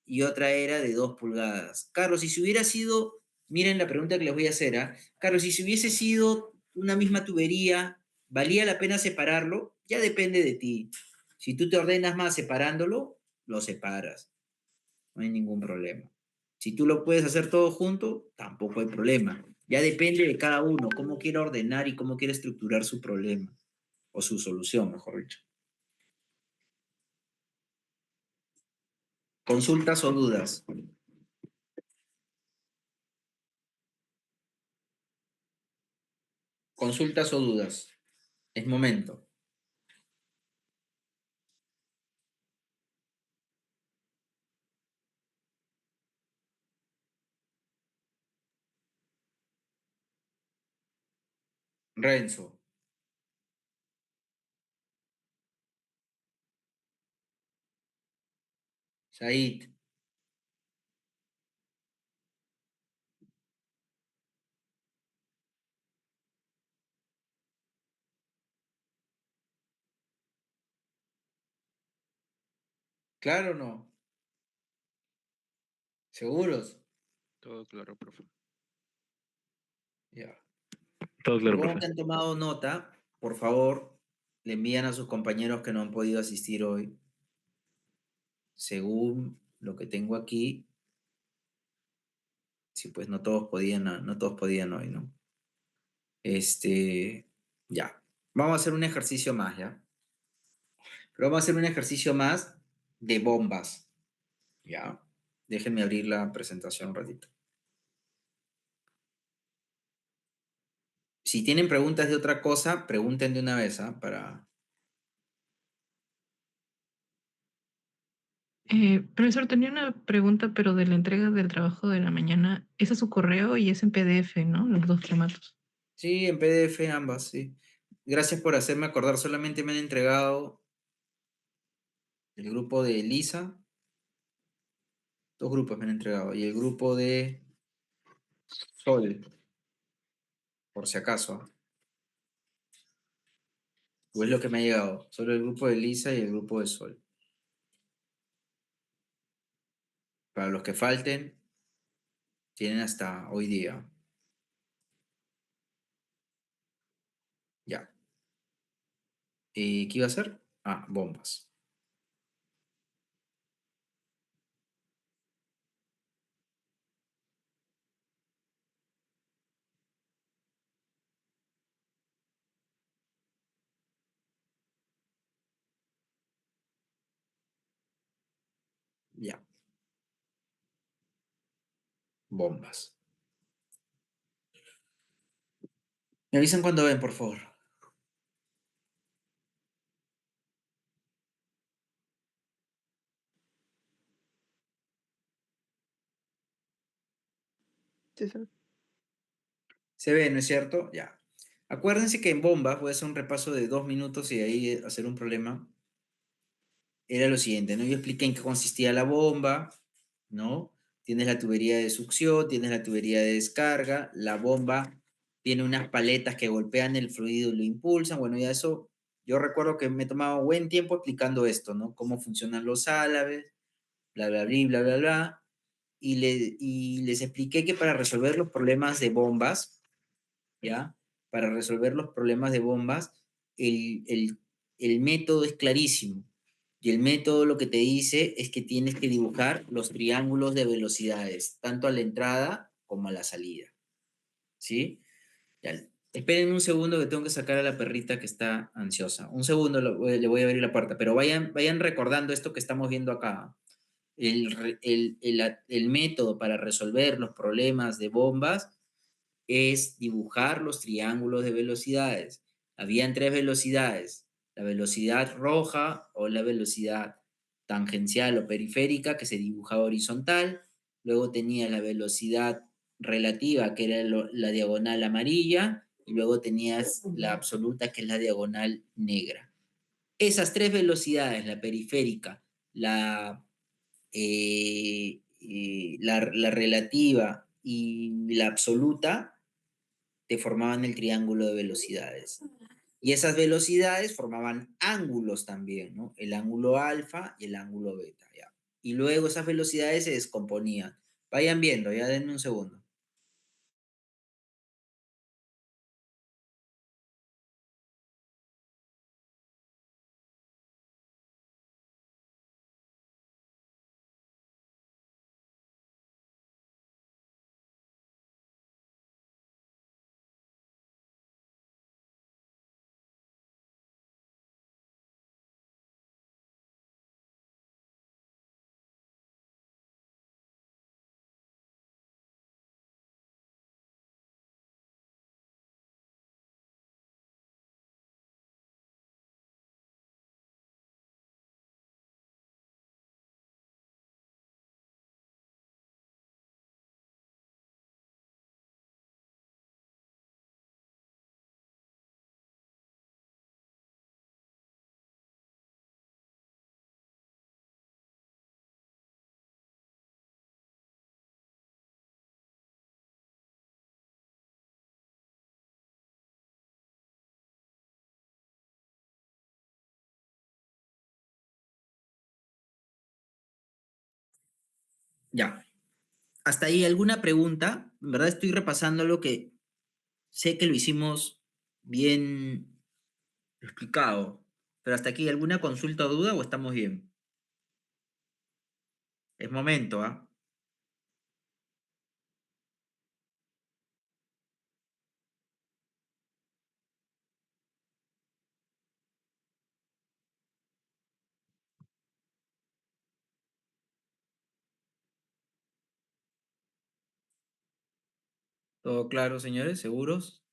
y otra era de 2 pulgadas. Carlos, y si hubiera sido, miren la pregunta que les voy a hacer, ¿ah? Carlos, y si hubiese sido una misma tubería, ¿valía la pena separarlo? Ya depende de ti. Si tú te ordenas más separándolo, lo separas. No hay ningún problema. Si tú lo puedes hacer todo junto, tampoco hay problema. Ya depende de cada uno, cómo quiere ordenar y cómo quiere estructurar su problema, o su solución, mejor dicho. ¿Consultas o dudas? ¿Consultas o dudas? Es momento. Renzo. Said. ¿Claro o no? ¿Seguros? Todo claro, profe. Ya. Todo claro, Supongo profe. que han tomado nota. Por favor, le envían a sus compañeros que no han podido asistir hoy. Según lo que tengo aquí, sí, pues no todos podían hoy, ¿no? Ya. Vamos a hacer un ejercicio más, ¿ya? Pero vamos a hacer un ejercicio más de bombas, ¿ya? Déjenme abrir la presentación un ratito. Si tienen preguntas de otra cosa, pregunten de una vez, ¿ah? Profesor, tenía una pregunta, pero de la entrega del trabajo de la mañana, es a su correo y es en PDF, ¿no? Los dos formatos. Sí, en PDF ambas, sí. Gracias por hacerme acordar. Solamente me han entregado el grupo de Lisa. 2 grupos me han entregado. Y el grupo de Sol, por si acaso. O es lo que me ha llegado. Solo el grupo de Lisa y el grupo de Sol. Para los que falten, tienen hasta hoy día. Ya. ¿Qué iba a hacer? Ah, bombas. Ya. Bombas. Me avisan cuando ven, por favor. Sí, sí. Se ve, ¿no es cierto? Ya. Acuérdense que en bombas, voy a hacer un repaso de 2 minutos y de ahí hacer un problema. Era lo siguiente, ¿no? Yo expliqué en qué consistía la bomba, ¿no? Tienes la tubería de succión, tienes la tubería de descarga, la bomba tiene unas paletas que golpean el fluido y lo impulsan. Bueno, ya eso, yo recuerdo que me he tomado buen tiempo explicando esto, ¿no? Cómo funcionan los álabes, bla, bla, bla, bla, bla, bla. Y les expliqué que para resolver los problemas de bombas, ¿ya? Para resolver los problemas de bombas, el método es clarísimo. Y el método lo que te dice es que tienes que dibujar los triángulos de velocidades, tanto a la entrada como a la salida. ¿Sí? Ya. Esperen un segundo que tengo que sacar a la perrita que está ansiosa. Un segundo le voy a abrir la puerta, pero vayan recordando esto que estamos viendo acá. El método para resolver los problemas de bombas es dibujar los triángulos de velocidades. Habían 3 velocidades, la velocidad roja o la velocidad tangencial o periférica que se dibujaba horizontal, luego tenía la velocidad relativa que era la diagonal amarilla y luego tenías la absoluta que es la diagonal negra. Esas 3 velocidades, la periférica, la relativa y la absoluta, te formaban el triángulo de velocidades. Y esas velocidades formaban ángulos también, ¿no? El ángulo alfa y el ángulo beta, ¿ya? Y luego esas velocidades se descomponían. Vayan viendo, ya denme un segundo. Ya. Hasta ahí, ¿alguna pregunta? En verdad estoy repasando lo que sé que lo hicimos bien explicado. Pero hasta aquí, ¿alguna consulta o duda o estamos bien? Es momento, ¿ah? ¿Todo claro, señores? ¿Seguros?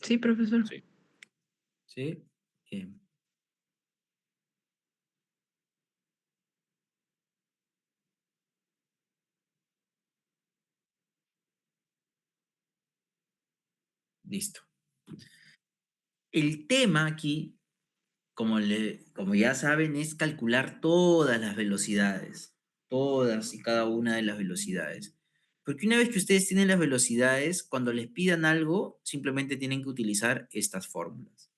Sí, profesor. Sí. Sí. Bien. Listo. El tema aquí, como ya saben, es calcular todas las velocidades, todas y cada una de las velocidades. Porque una vez que ustedes tienen las velocidades, cuando les pidan algo, simplemente tienen que utilizar estas fórmulas.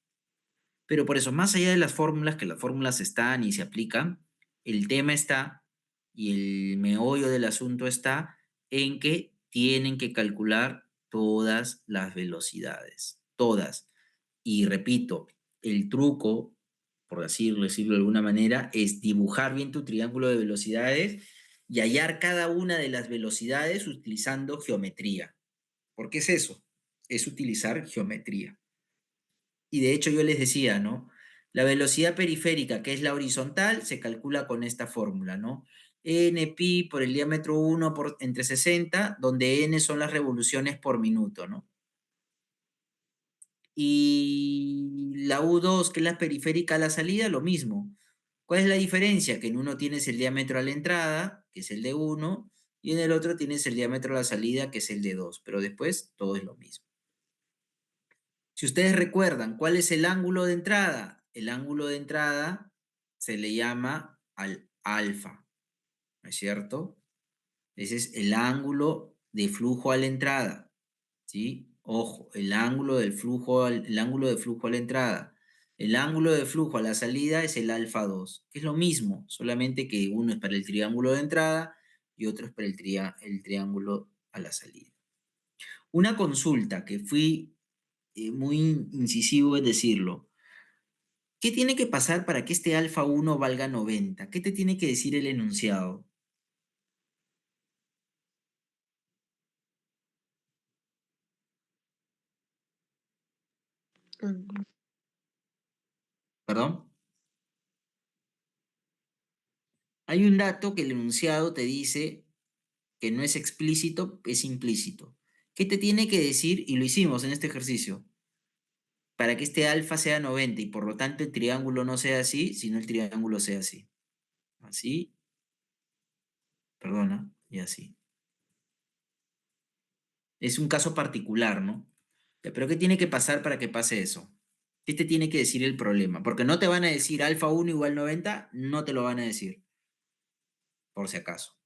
Pero por eso, más allá de las fórmulas, que las fórmulas están y se aplican, el tema está y el meollo del asunto está en que tienen que calcular todas las velocidades, todas. Y repito, el truco, por decirlo de alguna manera, es dibujar bien tu triángulo de velocidades y hallar cada una de las velocidades utilizando geometría. ¿Por qué es eso? Es utilizar geometría. Y de hecho yo les decía, ¿no? La velocidad periférica, que es la horizontal, se calcula con esta fórmula, ¿no? N-pi por el diámetro 1 entre 60, donde n son las revoluciones por minuto, ¿no? Y la U2, que es la periférica a la salida, lo mismo. ¿Cuál es la diferencia? Que en uno tienes el diámetro a la entrada, que es el de 1, y en el otro tienes el diámetro a la salida, que es el de 2, pero después todo es lo mismo. Si ustedes recuerdan, ¿cuál es el ángulo de entrada? El ángulo de entrada se le llama al alfa, ¿no es cierto? Ese es el ángulo de flujo a la entrada, ¿sí? Ojo, el ángulo del flujo, el ángulo de flujo a la entrada. El ángulo de flujo a la salida es el alfa 2, que es lo mismo, solamente que uno es para el triángulo de entrada y otro es para el triángulo a la salida. Una consulta que fui muy incisivo en decirlo. ¿Qué tiene que pasar para que este alfa 1 valga 90? ¿Qué te tiene que decir el enunciado? ¿Perdón? Hay un dato que el enunciado te dice que no es explícito, es implícito. ¿Qué te tiene que decir? Y lo hicimos en este ejercicio. Para que este alfa sea 90 y por lo tanto el triángulo no sea así, sino el triángulo sea así. Así, perdona, y así. Es un caso particular, ¿no? Pero ¿qué tiene que pasar para que pase eso? ¿Qué te tiene que decir el problema? Porque no te van a decir alfa 1 igual 90, no te lo van a decir, por si acaso.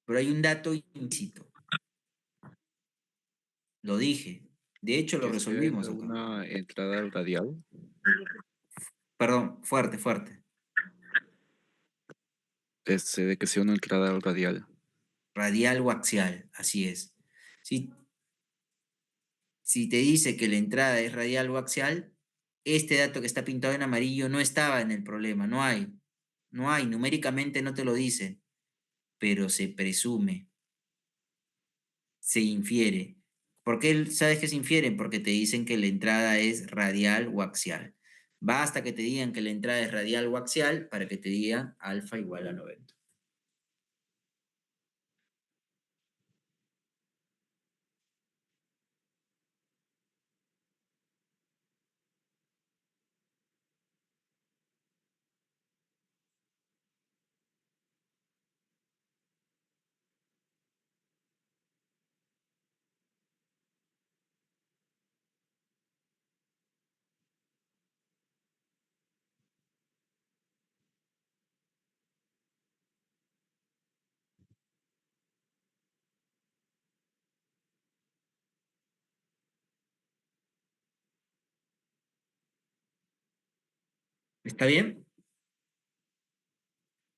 Pero hay un dato implícito. Lo dije. De hecho, lo Que sea resolvimos acá. una entrada radial. Perdón, fuerte, fuerte. De que sea una entrada radial. Radial o axial, así es. Si, si te dice que la entrada es radial o axial, este dato que está pintado en amarillo no estaba en el problema, no hay. No hay, numéricamente no te lo dice, pero se presume, se infiere. ¿Por qué sabes que se infiere? Porque te dicen que la entrada es radial o axial. Basta que te digan que la entrada es radial o axial para que te digan alfa igual a 90. ¿Está bien?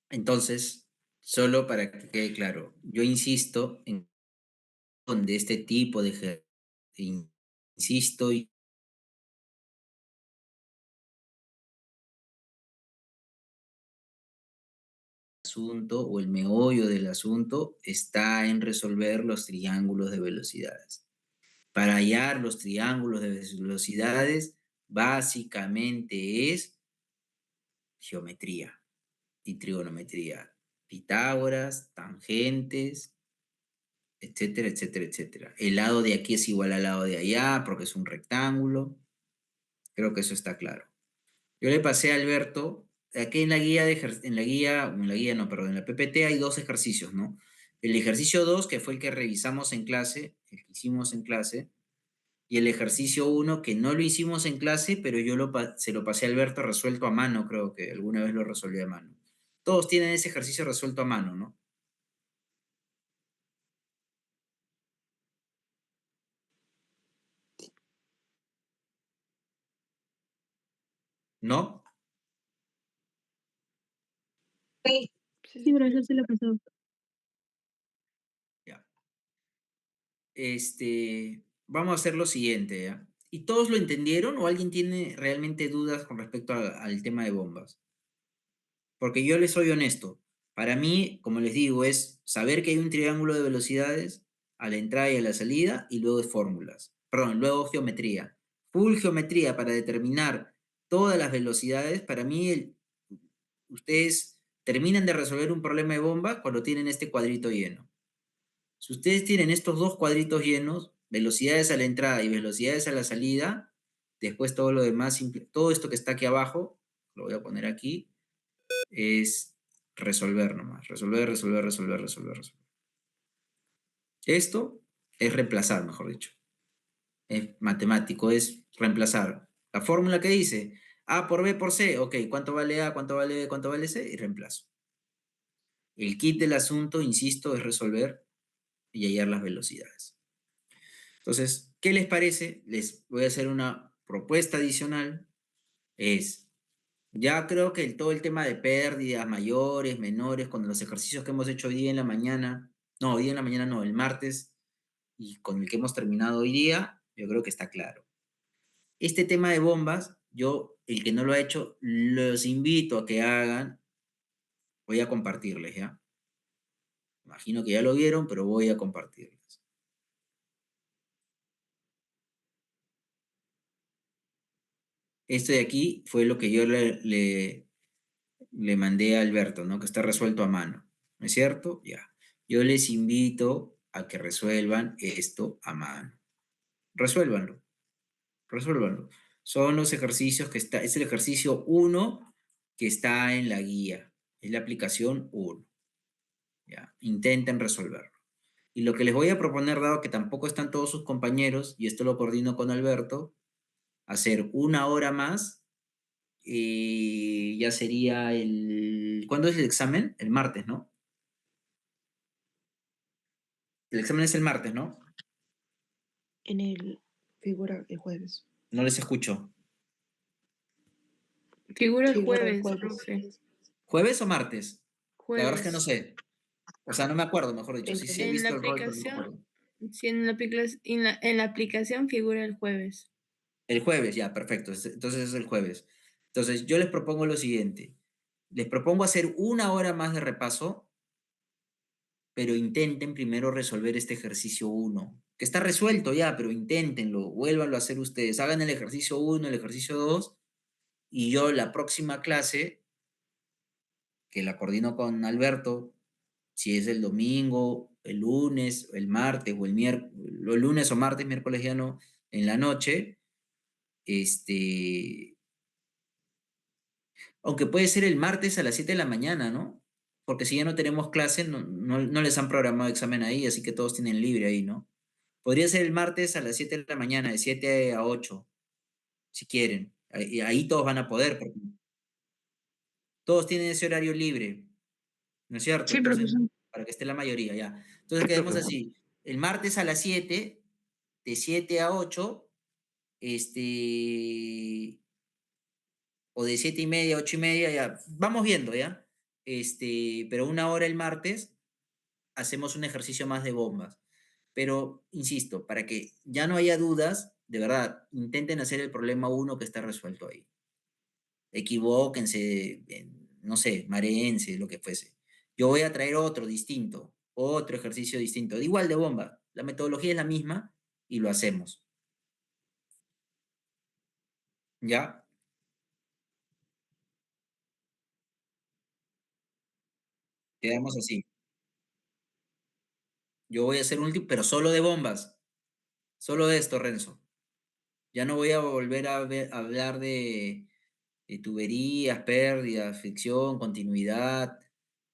Entonces, solo para que quede claro, yo insisto en de este tipo de insisto y asunto o el meollo del asunto está en resolver los triángulos de velocidades. Para hallar los triángulos de velocidades, básicamente es geometría y trigonometría. Pitágoras, tangentes, etcétera, etcétera, etcétera. El lado de aquí es igual al lado de allá porque es un rectángulo. Creo que eso está claro. Yo le pasé a Alberto, aquí en la guía, en la guía no, perdón, en la PPT hay dos ejercicios, ¿no? El ejercicio 2, que fue el que revisamos en clase, el que hicimos en clase, y el ejercicio 1, que no lo hicimos en clase, pero yo se lo pasé a Alberto resuelto a mano, creo que alguna vez lo resolví a mano. Todos tienen ese ejercicio resuelto a mano, ¿no? ¿No? Sí, Sí, profesor, se lo pasó. Ya. Vamos a hacer lo siguiente, ¿ya? ¿Y todos lo entendieron o alguien tiene realmente dudas con respecto al tema de bombas? Porque yo les soy honesto. Para mí, como les digo, es saber que hay un triángulo de velocidades a la entrada y a la salida y luego fórmulas. Perdón, luego geometría. Full geometría para determinar todas las velocidades. Para mí, ustedes terminan de resolver un problema de bomba cuando tienen este cuadrito lleno. Si ustedes tienen estos dos cuadritos llenos, velocidades a la entrada y velocidades a la salida, después todo lo demás, todo esto que está aquí abajo, lo voy a poner aquí, es resolver nomás. Resolver, resolver, resolver, resolver, resolver. Esto es reemplazar, mejor dicho. Es matemático, es reemplazar. La fórmula que dice A por B por C, ok, ¿cuánto vale A, cuánto vale B, cuánto vale C? Y reemplazo. El kit del asunto, insisto, es resolver y hallar las velocidades. Entonces, ¿qué les parece? Les voy a hacer una propuesta adicional. Ya creo que todo el tema de pérdidas mayores, menores, con los ejercicios que hemos hecho hoy día en la mañana, no, hoy día en la mañana no, el martes, y con el que hemos terminado hoy día, yo creo que está claro. Este tema de bombas, el que no lo ha hecho, los invito a que hagan, voy a compartirles, ¿ya? Imagino que ya lo vieron, pero voy a compartirles. Este de aquí fue lo que yo le mandé a Alberto, ¿no? Que está resuelto a mano, ¿no es cierto? Ya. Yo les invito a que resuelvan esto a mano. Resuélvanlo, resuélvanlo. Son los ejercicios es el ejercicio 1 que está en la guía. Es la aplicación 1. Ya. Intenten resolverlo. Y lo que les voy a proponer, dado que tampoco están todos sus compañeros, y esto lo coordino con Alberto, hacer una hora más. Ya sería ¿Cuándo es el examen? El martes, ¿no? El examen es el martes, ¿no? En el figura el jueves. No les escucho. Figura el Figura el jueves, jueves. profe. ¿Jueves o martes? La verdad es que no Jueves. sé. O sea, no me acuerdo, mejor dicho. Sí, sí he En la visto el rol, pero no me aplicación, acuerdo. sí, en la aplicación figura el jueves. El jueves, ya, perfecto. Entonces es el jueves. Entonces, yo les propongo lo siguiente. Les propongo hacer una hora más de repaso, pero intenten primero resolver este ejercicio 1, que está resuelto ya, pero inténtenlo, vuélvanlo a hacer ustedes. Hagan el ejercicio 1, el ejercicio 2, y yo la próxima clase, que la coordino con Alberto, si es el domingo, el lunes, el martes o el miércoles, el lunes o martes, miércoles ya no, en la noche, aunque puede ser el martes a las 7 de la mañana, ¿no? Porque si ya no tenemos clase, no les han programado examen ahí, así que todos tienen libre ahí, ¿no? Podría ser el martes a las 7 de la mañana, de 7 a 8, si quieren. Ahí todos van a poder, porque todos tienen ese horario libre, ¿no es cierto? Sí, Entonces, profesor. para que esté la mayoría, ya. Entonces Sí, quedemos profe. así. El martes a las 7, de 7 a 8, este, o de 7:30 a 8:30, ya. Vamos viendo, ¿ya? Pero una hora el martes hacemos un ejercicio más de bombas. Pero, insisto, para que ya no haya dudas, de verdad, intenten hacer el problema 1 que está resuelto ahí. Equivóquense, no sé, mareense, lo que fuese. Yo voy a traer otro distinto, otro ejercicio distinto, igual de bomba. La metodología es la misma y lo hacemos. ¿Ya? Quedamos así. Yo voy a hacer un último, pero solo de bombas. Solo de esto, Renzo. Ya no voy a volver a hablar de tuberías, pérdidas, fricción, continuidad.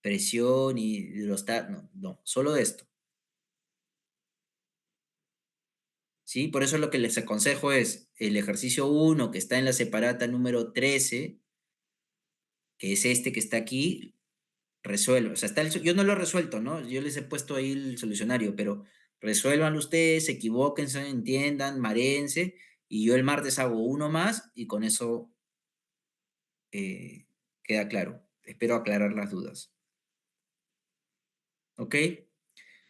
presión y no, no, solo de esto. ¿Sí? Por eso lo que les aconsejo es el ejercicio 1 que está en la separata número 13, que es este que está aquí, resuelvo. O sea, yo no lo he resuelto, ¿no? Yo les he puesto ahí el solucionario, pero resuélvanlo ustedes, equivóquense, entiendan, maréense, y yo el martes hago uno más y con eso queda claro. Espero aclarar las dudas. ¿Ok?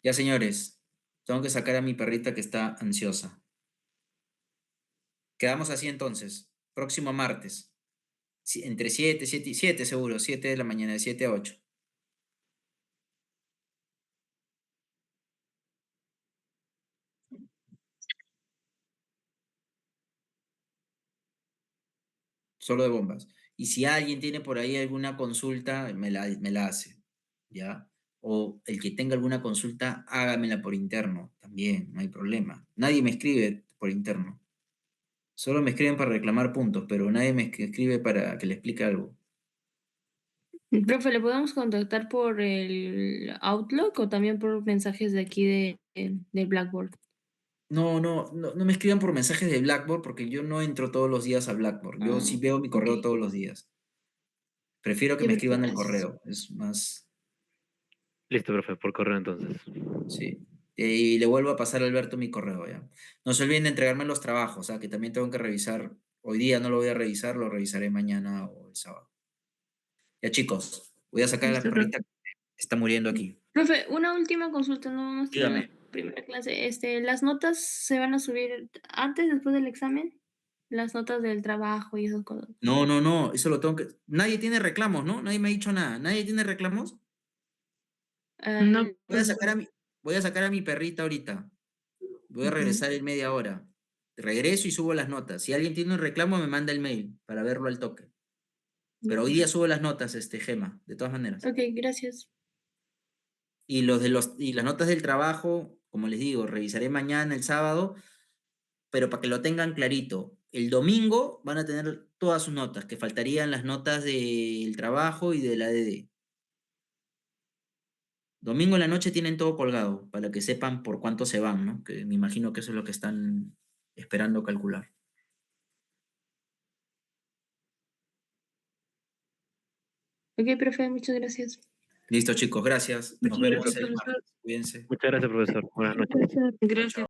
Ya, señores, tengo que sacar a mi perrita que está ansiosa. Quedamos así entonces. Próximo martes. Entre 7 seguro, 7 de la mañana, de 7 a 8. Solo de bombas. Y si alguien tiene por ahí alguna consulta, me la hace, ¿ya? O el que tenga alguna consulta, hágamela por interno, también, no hay problema. Nadie me escribe por interno. Solo me escriben para reclamar puntos, pero nadie me escribe para que le explique algo. Profe, ¿le podemos contactar por el Outlook o también por mensajes de aquí de Blackboard? No me escriban por mensajes de Blackboard porque yo no entro todos los días a Blackboard. Yo sí veo mi correo ok. todos los días. Prefiero que Ya, me profe, escriban al gracias. correo. Es más, Listo, profe, por correo entonces. sí. Y le vuelvo a pasar a Alberto mi correo ya. No se olviden de entregarme los trabajos, que también tengo que revisar. Hoy día no lo voy a revisar, lo revisaré mañana o el sábado. Ya, chicos, voy a sacar a la Listo, profe. perrita que está muriendo aquí. Profe, una última consulta, no vamos a tener Dígame. la primera clase. ¿Las notas se van a subir antes, después del examen? Las notas del trabajo y esas cosas. No, eso lo tengo que. Nadie tiene reclamos, ¿no? Nadie me ha dicho nada. ¿Nadie tiene reclamos? No, Ah, Voy a sacar a voy a sacar a mi perrita ahorita. Voy a regresar en media hora. Regreso y subo las notas. Si alguien tiene un reclamo, me manda el mail para verlo al toque. Pero hoy día subo las notas, Gema, de todas maneras. ok, gracias. Y y las notas del trabajo, como les digo, revisaré mañana, el sábado, pero para que lo tengan clarito. El domingo van a tener todas sus notas, que faltarían las notas del trabajo y de la ADD. Domingo en la noche tienen todo colgado, para que sepan por cuánto se van, ¿no? Que me imagino que eso es lo que están esperando calcular. Ok, profe, muchas gracias. Listo, chicos, gracias. Nos muchas vemos gracias, el profesor. martes. Cuídense. Muchas gracias, profesor. Buenas noches. Gracias.